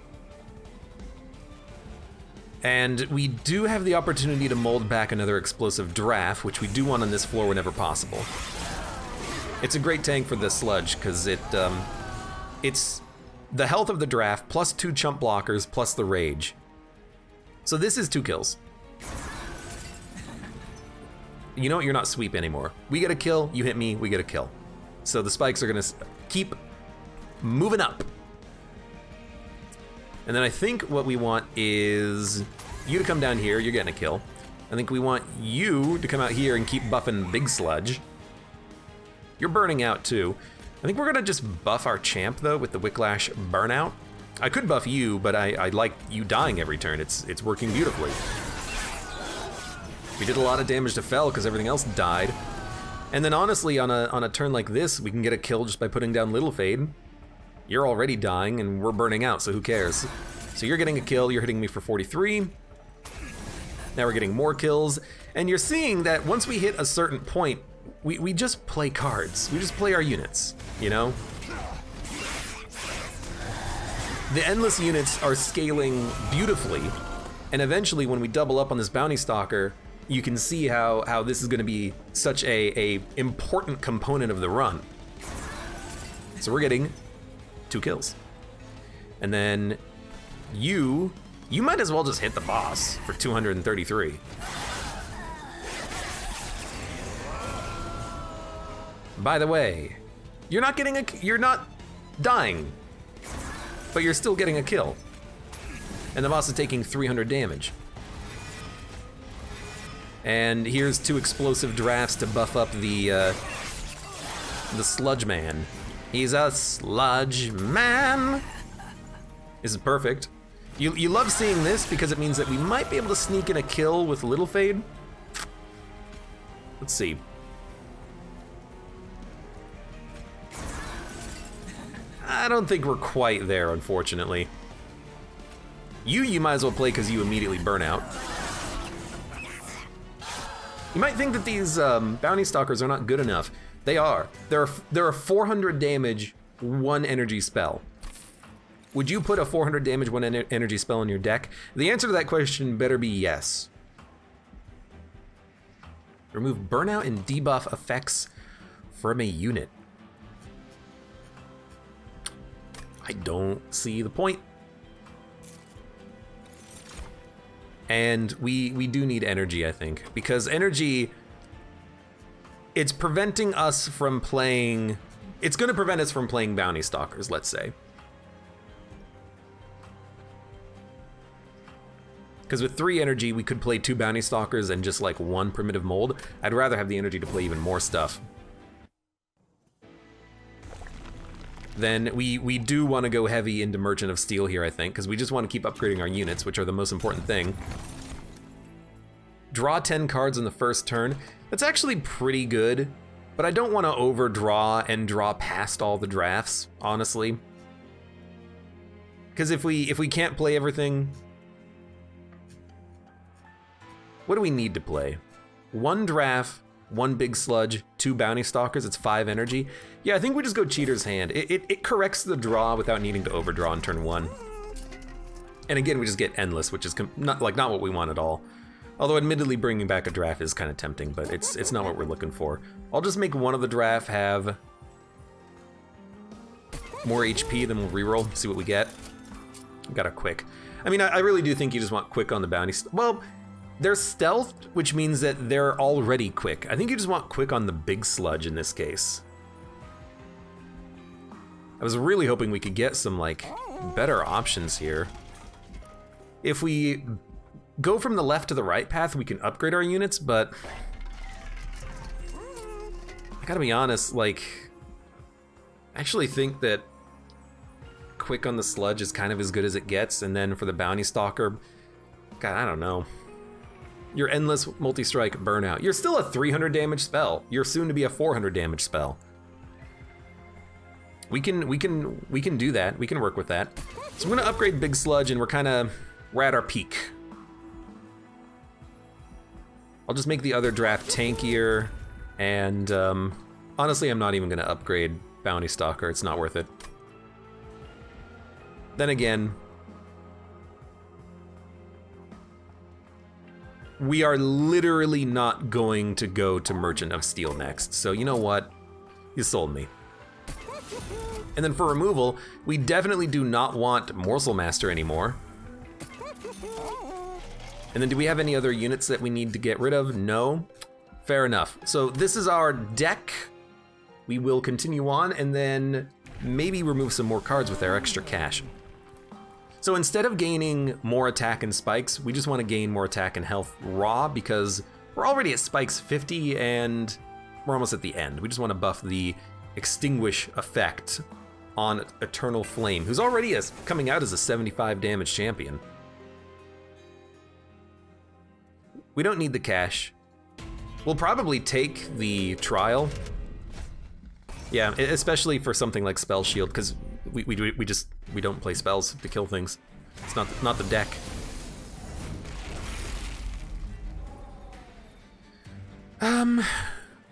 And we do have the opportunity to mold back another explosive draft, which we do want on this floor whenever possible. It's a great tank for the sludge, because it's the health of the draft, plus 2 chump blockers, plus the rage. So this is 2 kills. You know what, you're not sweep anymore. We get a kill, you hit me, we get a kill. So the spikes are gonna keep moving up. And then I think what we want is you to come down here, you're getting a kill. I think we want you to come out here and keep buffing Big Sludge. You're burning out too. I think we're gonna just buff our champ though with the Wicklash burnout. I could buff you, but I like you dying every turn. It's working beautifully. We did a lot of damage to Fel because everything else died. And then honestly, on a turn like this, we can get a kill just by putting down Little Fade. You're already dying and we're burning out, so who cares? So you're getting a kill, you're hitting me for 43. Now we're getting more kills. And you're seeing that once we hit a certain point, we just play cards. We just play our units, you know? The endless units are scaling beautifully. And eventually when we double up on this bounty stalker, you can see how this is gonna be such a important component of the run. So we're getting 2 kills. And then you might as well just hit the boss for 233. By the way, you're not dying, but you're still getting a kill. And the boss is taking 300 damage. And here's 2 explosive drafts to buff up the sludge man. He's a sludge man. This is perfect. You love seeing this because it means that we might be able to sneak in a kill with Little Fade. Let's see. I don't think we're quite there, unfortunately. You might as well play because you immediately burn out. You might think that these bounty stalkers are not good enough. They are. They're a 400 damage, 1 energy spell. Would you put a 400 damage, 1 energy spell in your deck? The answer to that question better be yes. Remove burnout and debuff effects from a unit. I don't see the point. And we do need energy, I think, because energy, it's preventing us from playing, it's gonna prevent us from playing bounty stalkers, let's say. Because with 3 energy, we could play 2 bounty stalkers and just like 1 primitive mold. I'd rather have the energy to play even more stuff. Then we do want to go heavy into Merchant of Steel here, I think, because we just want to keep upgrading our units, which are the most important thing. Draw 10 cards in the first turn. That's actually pretty good, but I don't want to overdraw and draw past all the drafts, honestly. Because if we can't play everything, what do we need to play? 1 draft, 1 big sludge, 2 bounty stalkers, it's 5 energy. Yeah, I think we just go Cheater's Hand. It corrects the draw without needing to overdraw on turn 1. And again, we just get endless, which is not what we want at all. Although admittedly bringing back a draft is kind of tempting, but it's not what we're looking for. I'll just make one of the draft have more HP, then we'll reroll, see what we get. Got a quick. I mean, I really do think you just want quick on the bounty. Well, they're stealthed, which means that they're already quick. I think you just want quick on the big sludge in this case. I was really hoping we could get some like better options here. If we go from the left to the right path, we can upgrade our units, but gotta be honest, like, I actually think that quick on the sludge is kind of as good as it gets, and then for the bounty stalker, God, I don't know. Your endless multi-strike burnout. You're still a 300 damage spell. You're soon to be a 400 damage spell. We can do that. We can work with that. So I'm gonna upgrade Big Sludge, and we're at our peak. I'll just make the other draft tankier, and honestly, I'm not even gonna upgrade Bounty Stalker. It's not worth it. Then again, we are literally not going to go to Merchant of Steel next. So you know what? You sold me. And then for removal, we definitely do not want Morsel Master anymore. And then do we have any other units that we need to get rid of? No. Fair enough. So this is our deck. We will continue on and then maybe remove some more cards with our extra cash. So instead of gaining more attack and spikes, we just want to gain more attack and health raw because we're already at spikes 50 and we're almost at the end. We just want to buff the extinguish effect on Eternal Flame, who's already coming out as a 75 damage champion. We don't need the cash. We'll probably take the trial. Yeah, especially for something like Spell Shield, because we don't play spells to kill things. It's not the deck.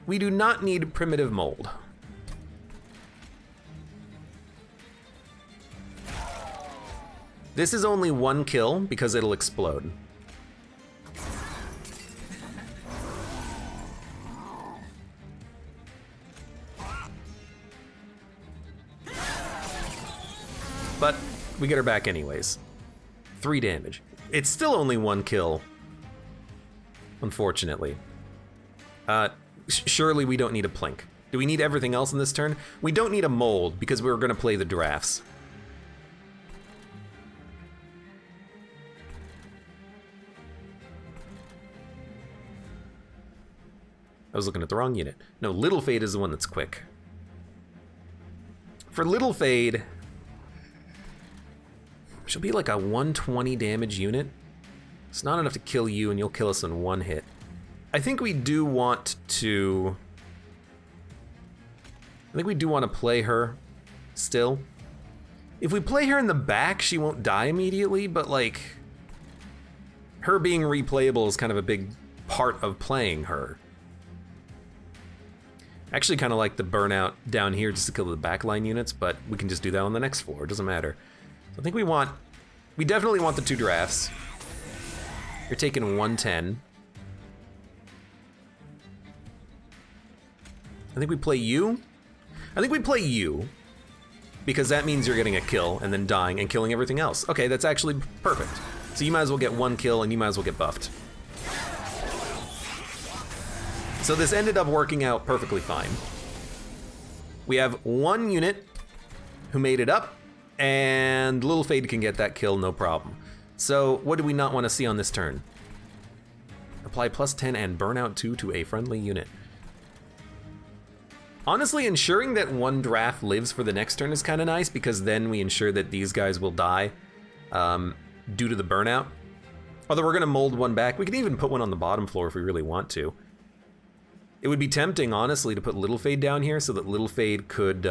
We do not need Primitive Mold. This is only one kill because it'll explode. But we get her back anyways. 3 damage. It's still only one kill, unfortunately. Surely we don't need a Plink. Do we need everything else in this turn? We don't need a mold because we were gonna play the drafts. I was looking at the wrong unit. No, Little Fade is the one that's quick. For Little Fade, she'll be like a 120 damage unit. It's not enough to kill you, and you'll kill us in one hit. I think we do want to play her still. If we play her in the back, she won't die immediately, but like, her being replayable is kind of a big part of playing her. I actually kind of like the burnout down here just to kill the backline units, but we can just do that on the next floor. It doesn't matter. So I think we definitely want the 2 drafts. You're taking 110. I think we play you. I think we play you because that means you're getting a kill and then dying and killing everything else. Okay, that's actually perfect. So you might as well get 1 kill and you might as well get buffed. So this ended up working out perfectly fine. We have 1 unit who made it up, and Little Fade can get that kill, no problem. So what do we not want to see on this turn? Apply +10 and burnout 2 to a friendly unit. Honestly, ensuring that 1 draft lives for the next turn is kind of nice because then we ensure that these guys will die due to the burnout. Although we're gonna mold 1 back. We can even put 1 on the bottom floor if we really want to. It would be tempting, honestly, to put Little Fade down here so that Little Fade could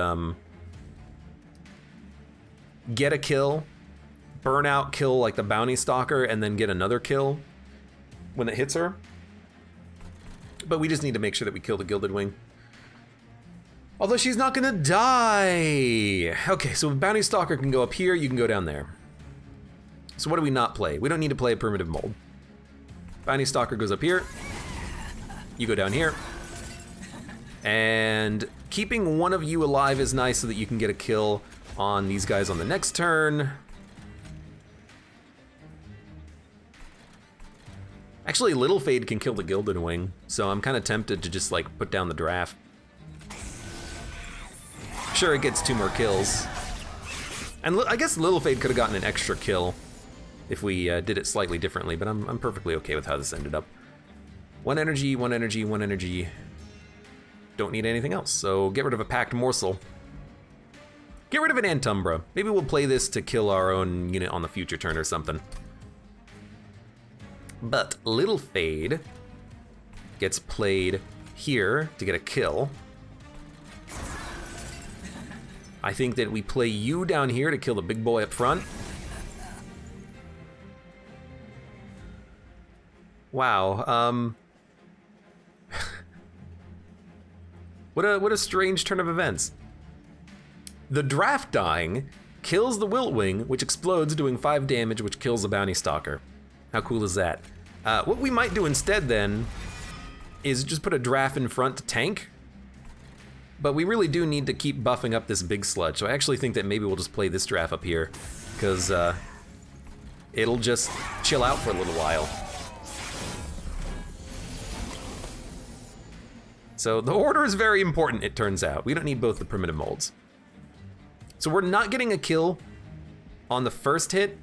get a kill, burn out, kill like the Bounty Stalker, and then get another kill when it hits her. But we just need to make sure that we kill the Gilded Wing. Although she's not gonna die. Okay, so Bounty Stalker can go up here, you can go down there. So what do we not play? We don't need to play a Primitive Mold. Bounty Stalker goes up here, you go down here. And keeping 1 of you alive is nice so that you can get a kill on these guys on the next turn. Actually, Little Fade can kill the Gilded Wing, so I'm kind of tempted to just like put down the draft. Sure, it gets 2 more kills. And I guess Little Fade could have gotten an extra kill if we did it slightly differently, but I'm perfectly okay with how this ended up. 1 energy, 1 energy, 1 energy. don't need anything else. So get rid of a packed morsel. Get rid of an Antumbra. Maybe we'll play this to kill our own unit on the future turn or something. But Little Fade gets played here to get a kill. I think that we play you down here to kill the big boy up front. Wow, what a strange turn of events. The draft dying kills the Wiltwing, which explodes, doing 5 damage, which kills the Bounty Stalker. How cool is that? What we might do instead then is just put a draft in front to tank. But we really do need to keep buffing up this big sludge, so I actually think that maybe we'll just play this draft up here, because it'll just chill out for a little while. So the order is very important, it turns out. We don't need both the primitive molds. So we're not getting a kill on the first hit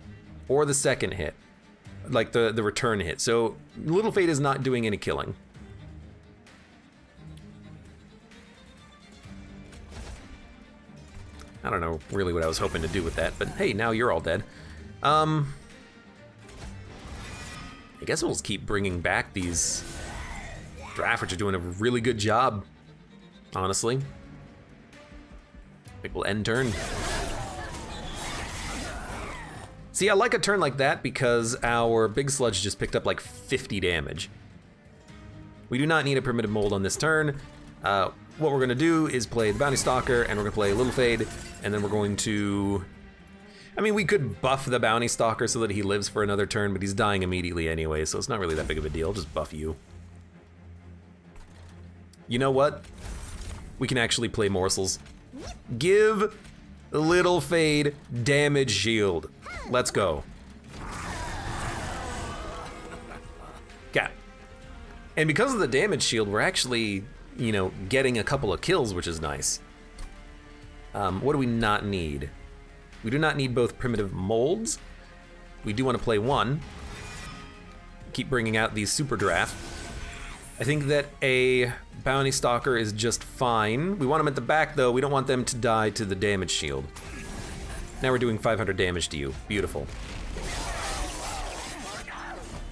or the second hit, like the return hit. So Little Fate is not doing any killing. I don't know really what I was hoping to do with that, but hey, now you're all dead. I guess we'll just keep bringing back these draft, which are doing a really good job, honestly. I think we'll end turn. See, I like a turn like that because our big sludge just picked up like 50 damage. We do not need a primitive mold on this turn. What we're gonna do is play the Bounty Stalker, and we're gonna play Little Fade, and then we're going to... I mean, we could buff the Bounty Stalker so that he lives for another turn, but he's dying immediately anyway, so it's not really that big of a deal. Just buff you. You know what? We can actually play morsels. Give Little Fade damage shield. Let's go. Yeah. And because of the damage shield, we're actually, you know, getting a couple of kills, which is nice. What do we not need? We do not need both primitive molds. We do want to play one. Keep bringing out these super draft. I think that a Bounty Stalker is just fine. We want them at the back though. We don't want them to die to the damage shield. Now we're doing 500 damage to you. Beautiful.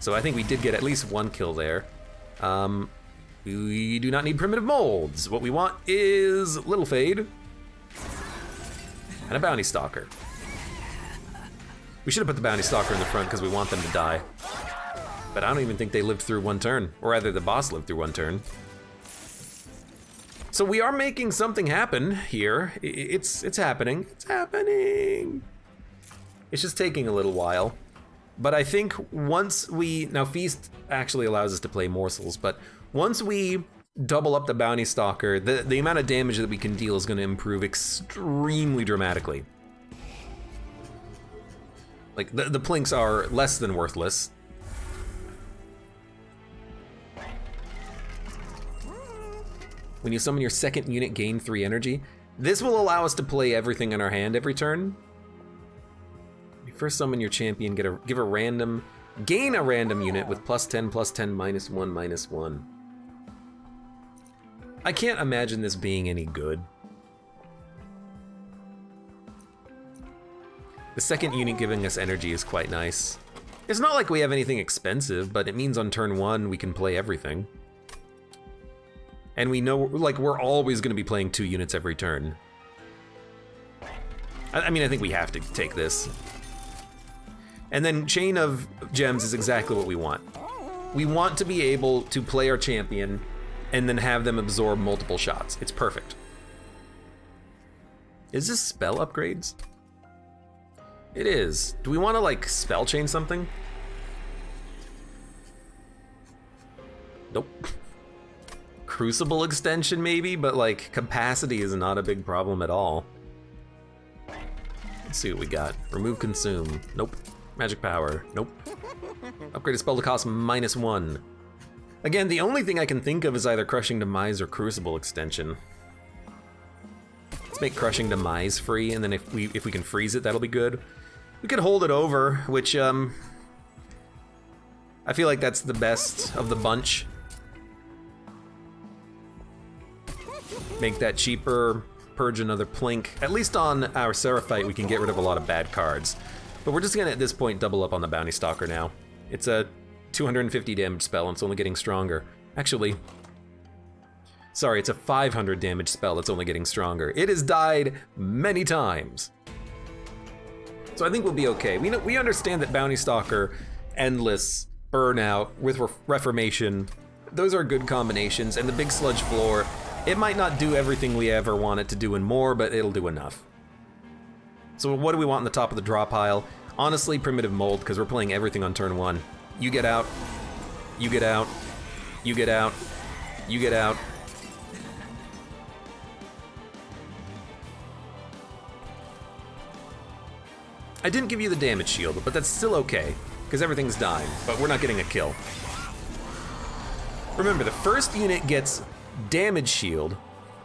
So I think we did get at least one kill there. We do not need primitive molds. What we want is Little Fade and a Bounty Stalker. We should have put the Bounty Stalker in the front because we want them to die. But I don't even think they lived through one turn. Or rather, the boss lived through one turn. So we are making something happen here. It's happening. It's happening. It's just taking a little while. But I think once we... Now, Feast actually allows us to play morsels, but once we double up the Bounty Stalker, the amount of damage that we can deal is going to improve extremely dramatically. Like, the plinks are less than worthless. When you summon your second unit, gain 3 energy. This will allow us to play everything in our hand every turn. You first summon your champion, gain a random unit with +10, +10, -1, -1. I can't imagine this being any good. The second unit giving us energy is quite nice. It's not like we have anything expensive, but it means on turn 1 we can play everything. And we know, like, we're always gonna be playing 2 units every turn. I mean, I think we have to take this. And then Chain of Gems is exactly what we want. We want to be able to play our champion and then have them absorb multiple shots. It's perfect. Is this spell upgrades? It is. Do we want to, like, spell chain something? Nope. Crucible extension maybe, but like capacity is not a big problem at all. Let's see what we got. Remove consume. Nope. Magic power. Nope. Upgrade a spell to cost -1. Again, the only thing I can think of is either Crushing Demise or Crucible extension. Let's make Crushing Demise free, and then if we can freeze it, that'll be good. We could hold it over, which I feel like that's the best of the bunch. make that cheaper, purge another Plink. At least on our Seraphite, we can get rid of a lot of bad cards. But we're just gonna, at this point, double up on the Bounty Stalker now. It's a 250 damage spell, and it's only getting stronger. Actually, sorry, it's a 500 damage spell that's only getting stronger. It has died many times. So I think we'll be okay. We understand that Bounty Stalker, Endless, Burnout, with Reformation, those are good combinations, and the Big Sludge Floor, it might not do everything we ever want it to do and more, but it'll do enough. So what do we want on the top of the draw pile? Honestly, Primitive Mold, because we're playing everything on turn 1. You get out, you get out, you get out, you get out. I didn't give you the damage shield, but that's still okay, because everything's dying, but we're not getting a kill. Remember, the first unit gets damage shield,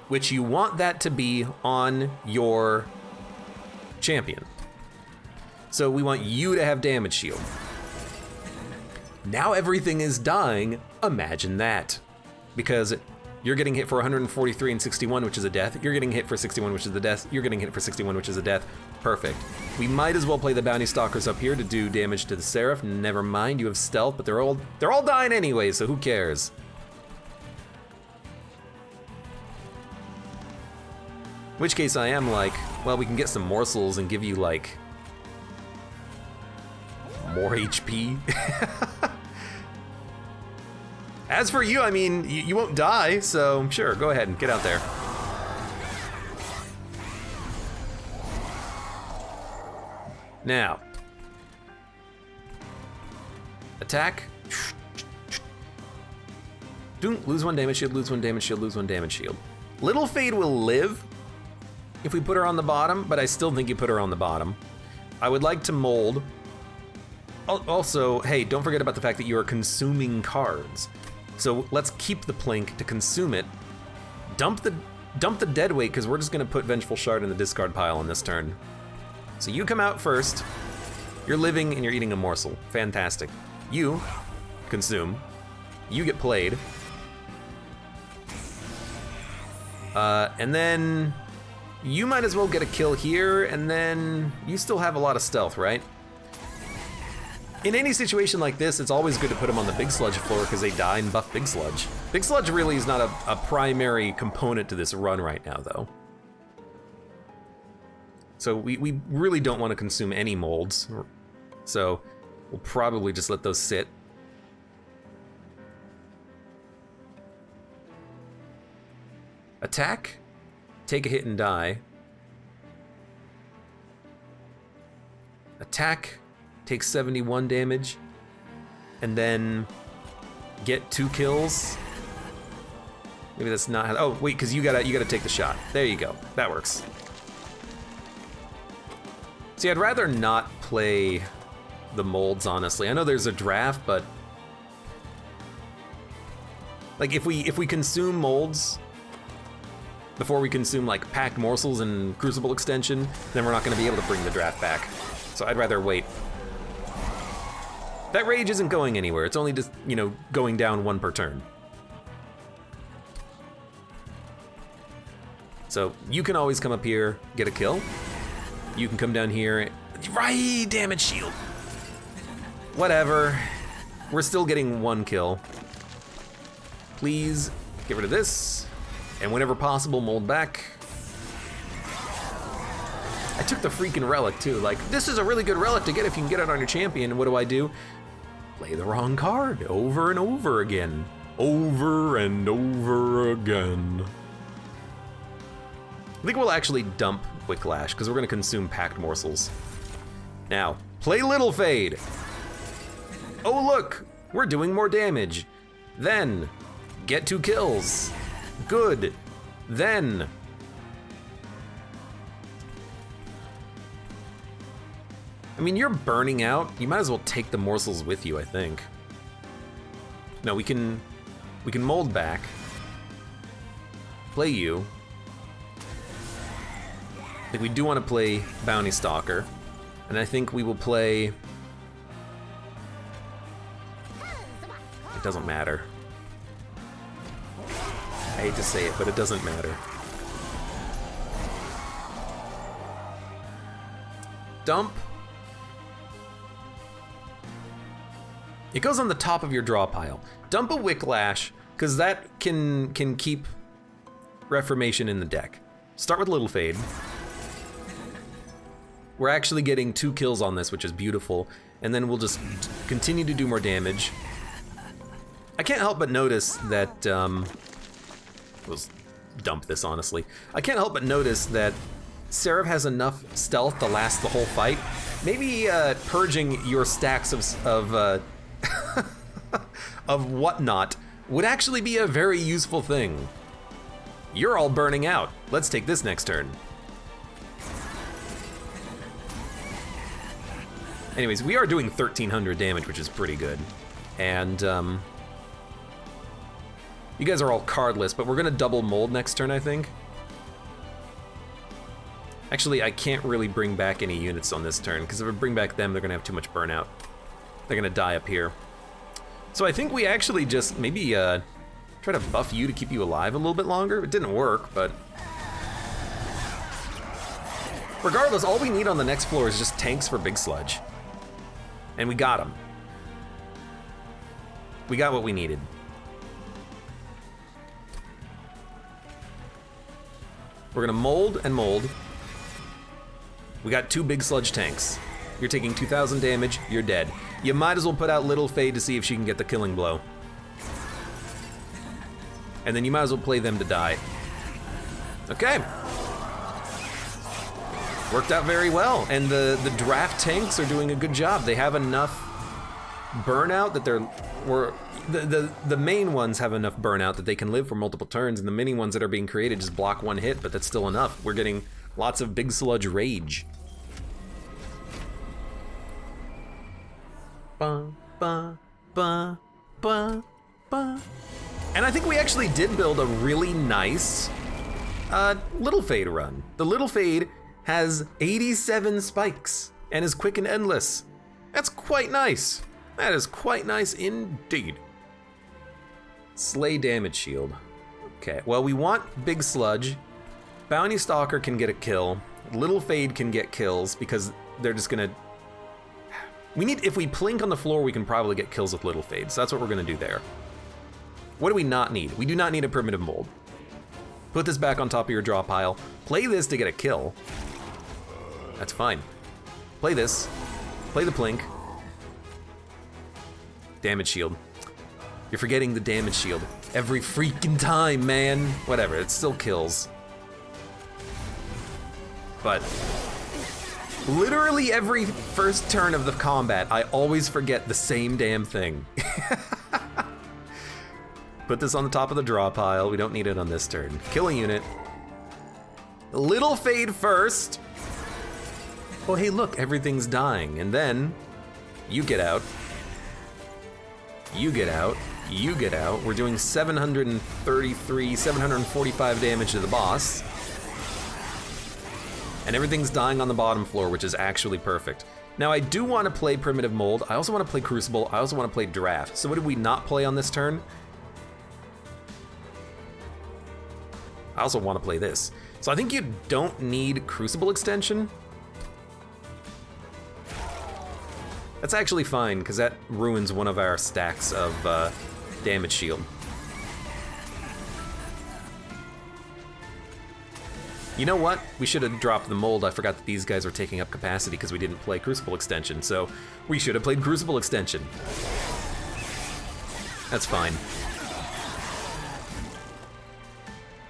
which you want that to be on your champion. So we want you to have damage shield. Now everything is dying, imagine that. Because you're getting hit for 143 and 61, which is a death. You're getting hit for 61, which is a death. You're getting hit for 61, which is a death. Perfect. We might as well play the Bounty Stalkers up here to do damage to the Seraph. Never mind, you have stealth, but they're all dying anyway, so who cares? In which case I am like, well, we can get some morsels and give you like more HP. As for you, I mean, you won't die, so sure, go ahead and get out there. Now, attack. Don't lose 1 damage shield, lose 1 damage shield, lose 1 damage shield. Little Fade will live if we put her on the bottom, but I still think you put her on the bottom. I would like to mold. Also, hey, don't forget about the fact that you are consuming cards. So let's keep the Plink to consume it. Dump the dead weight, because we're just gonna put Vengeful Shard in the discard pile on this turn. So you come out first. You're living and you're eating a morsel. Fantastic. You consume. You get played. And then you might as well get a kill here, and then you still have a lot of stealth, right? In any situation like this, it's always good to put them on the Big Sludge floor because they die and buff Big Sludge. Big Sludge really is not a primary component to this run right now, though. So we really don't want to consume any molds. So we'll probably just let those sit. Attack, take a hit and die. Attack, take 71 damage, and then get 2 kills. Maybe that's not how, oh wait, because you gotta take the shot. There you go, that works. See, I'd rather not play the molds, honestly. I know there's a draft, but like if we consume molds before we consume like packed morsels and crucible extension, then we're not gonna be able to bring the draft back. So I'd rather wait. That rage isn't going anywhere. It's only just, you know, going down 1 per turn. So you can always come up here, get a kill. You can come down here, right, damage shield. Whatever, we're still getting 1 kill. Please get rid of this, and whenever possible, mold back. I took the freaking relic too. Like, this is a really good relic to get if you can get it on your champion. And what do? Play the wrong card over and over again. Over and over again. I think we'll actually dump Wicklash because we're gonna consume packed morsels. Now, play Little Fade. Oh look, we're doing more damage. Then, get 2 kills. Good. Then, I mean, you're burning out. You might as well take the morsels with you, I think. No, we can mold back. Play you. I think we do want to play Bounty Stalker. And I think we will play... It doesn't matter. I hate to say it, but it doesn't matter. Dump. It goes on the top of your draw pile. Dump a Wicklash, because that can keep Reformation in the deck. Start with Little Fade. We're actually getting 2 kills on this, which is beautiful. And then we'll just continue to do more damage. I can't help but notice that, let's dump this, honestly. I can't help but notice that Seraph has enough stealth to last the whole fight. Maybe purging your stacks of of whatnot would actually be a very useful thing. You're all burning out. Let's take this next turn. Anyways, we are doing 1,300 damage, which is pretty good. And you guys are all cardless, but we're gonna double mold next turn, I think. Actually, I can't really bring back any units on this turn, because if I bring back them, they're gonna have too much burnout. They're gonna die up here. So I think we actually just maybe try to buff you to keep you alive a little bit longer. It didn't work, but regardless, all we need on the next floor is just tanks for Big Sludge. And we got them. We got what we needed. We're gonna mold and mold. We got 2 Big Sludge tanks. You're taking 2,000 damage, you're dead. You might as well put out Little Fade to see if she can get the killing blow. And then you might as well play them to die. Okay. Worked out very well, and the draft tanks are doing a good job. They have enough burnout that the main ones have enough burnout that they can live for multiple turns, and the mini ones that are being created just block 1 hit, but that's still enough. We're getting lots of Big Sludge rage. Ba, ba, ba, ba, ba. And I think we actually did build a really nice Little Fade run. The Little Fade has 87 spikes and is quick and endless. That's quite nice. That is quite nice indeed. Slay damage shield. Okay, well, we want Big Sludge. Bounty Stalker can get a kill. Little Fade can get kills because they're just gonna... if we plink on the floor, we can probably get kills with Little Fade, so that's what we're gonna do there. What do we not need? We do not need a Primitive Mold. Put this back on top of your draw pile. Play this to get a kill. That's fine. Play this. Play the plink. Damage shield. You're forgetting the damage shield. Every freaking time, man. Whatever, it still kills. But literally every first turn of the combat, I always forget the same damn thing. Put this on the top of the draw pile. We don't need it on this turn. Kill a unit. Little Fade first. Oh, hey, look, everything's dying. And then you get out. You get out. You get out. We're doing 745 damage to the boss. And everything's dying on the bottom floor, which is actually perfect. Now, I do want to play Primitive Mold. I also want to play Crucible. I also want to play Draft. So what did we not play on this turn? I also want to play this. So I think you don't need Crucible Extension. That's actually fine, because that ruins one of our stacks of damage shield. You know what? We should have dropped the mold. I forgot that these guys were taking up capacity because we didn't play Crucible Extension, so we should have played Crucible Extension. That's fine.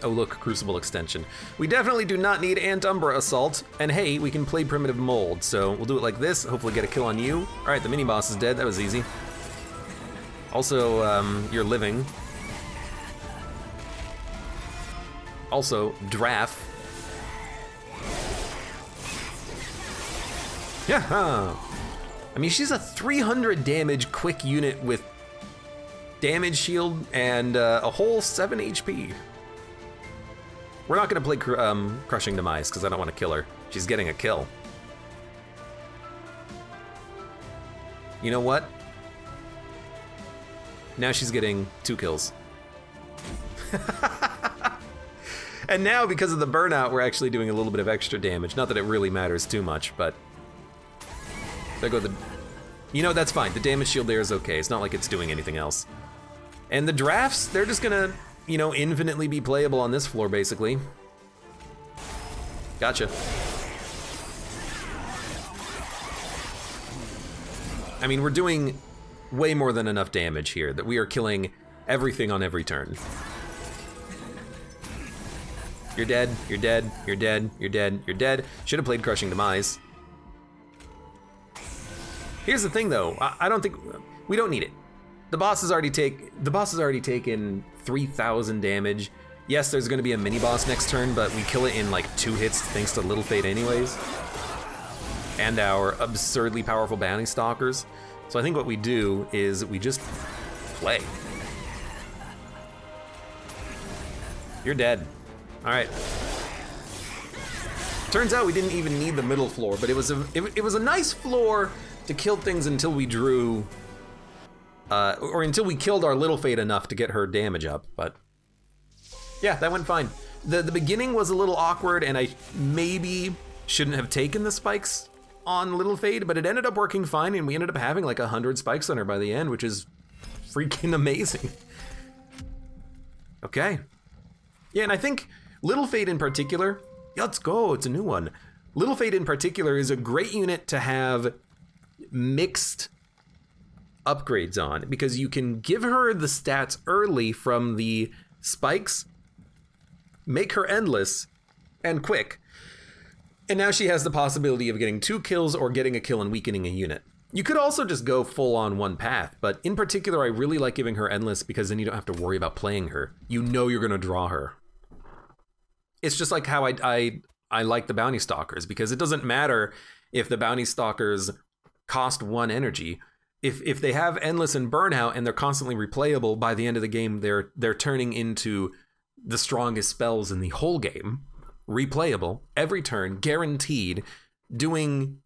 Oh look, Crucible Extension. We definitely do not need Antumbra Assault, and hey, we can play Primitive Mold, so we'll do it like this, hopefully get a kill on you. Alright, the mini-boss is dead, that was easy. Also, you're living. Also, Draft. Yeah. I mean, she's a 300 damage quick unit with damage shield and a whole 7 HP. We're not gonna play Crushing Demise because I don't want to kill her. She's getting a kill. You know what? Now she's getting 2 kills. And now, because of the burnout, we're actually doing a little bit of extra damage. Not that it really matters too much, but There go the... You know, that's fine. The damage shield there is okay. It's not like it's doing anything else. And the drafts, they're just gonna, you know, infinitely be playable on this floor, basically. Gotcha. I mean, we're doing way more than enough damage here, that we are killing everything on every turn. You're dead, you're dead, you're dead, you're dead, you're dead. Should have played Crushing Demise. Here's the thing though, I don't think, we don't need it. The boss has already taken 3,000 damage. Yes, there's gonna be a mini boss next turn, but we kill it in like 2 hits thanks to Little Fate anyways. And our absurdly powerful bounty stalkers. So I think what we do is we just play. You're dead. All right. Turns out we didn't even need the middle floor, but it was a nice floor to kill things until we drew, or until we killed our Little Fate enough to get her damage up, but yeah, that went fine. The beginning was a little awkward, and I maybe shouldn't have taken the spikes on Little Fate, but it ended up working fine, and we ended up having like 100 spikes on her by the end, which is freaking amazing. Okay. Yeah, and I think Little Fate in particular, let's go, it's a new one. Little Fate in particular is a great unit to have mixed upgrades on, because you can give her the stats early from the spikes, make her endless and quick, and now she has the possibility of getting 2 kills or getting a kill and weakening a unit. You could also just go full on one path, but in particular I really like giving her endless because then you don't have to worry about playing her. You know you're gonna draw her. It's just like how I like the bounty stalkers, because it doesn't matter if the bounty stalkers cost 1 energy. If they have endless and burnout and they're constantly replayable, by the end of the game they're turning into the strongest spells in the whole game. Replayable every turn, guaranteed, doing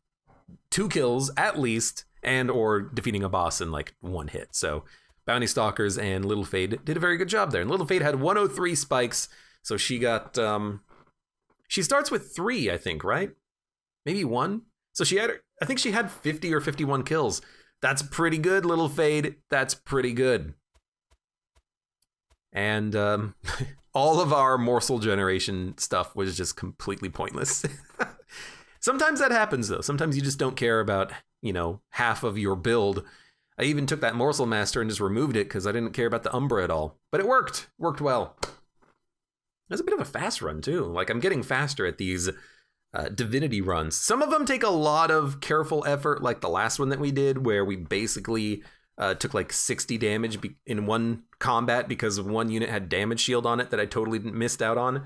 2 kills at least, and or defeating a boss in like 1 hit. So bounty stalkers and Little Fate did a very good job there. And Little Fate had 103 spikes, so she got she starts with 3, I think, right? Maybe 1. So I think she had 50 or 51 kills. That's pretty good, Little Fate. That's pretty good. And all of our morsel generation stuff was just completely pointless. Sometimes that happens though. Sometimes you just don't care about, you know, half of your build. I even took that morsel master and just removed it because I didn't care about the Umbra at all. But it worked well. It was a bit of a fast run too. Like, I'm getting faster at these divinity runs. Some of them take a lot of careful effort, like the last one that we did, where we basically took like 60 damage in one combat because one unit had damage shield on it that I totally missed out on.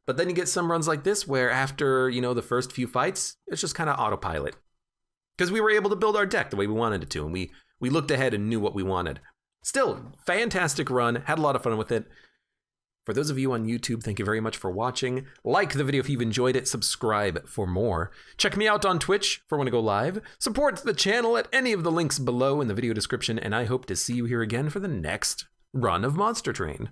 But then you get some runs like this where after, you know, the first few fights, it's just kind of autopilot. Because we were able to build our deck the way we wanted it to, and we looked ahead and knew what we wanted. Still, fantastic run, had a lot of fun with it. For those of you on YouTube, thank you very much for watching. Like the video if you've enjoyed it, subscribe for more. Check me out on Twitch for when I go live. Support the channel at any of the links below in the video description, and I hope to see you here again for the next run of Monster Train.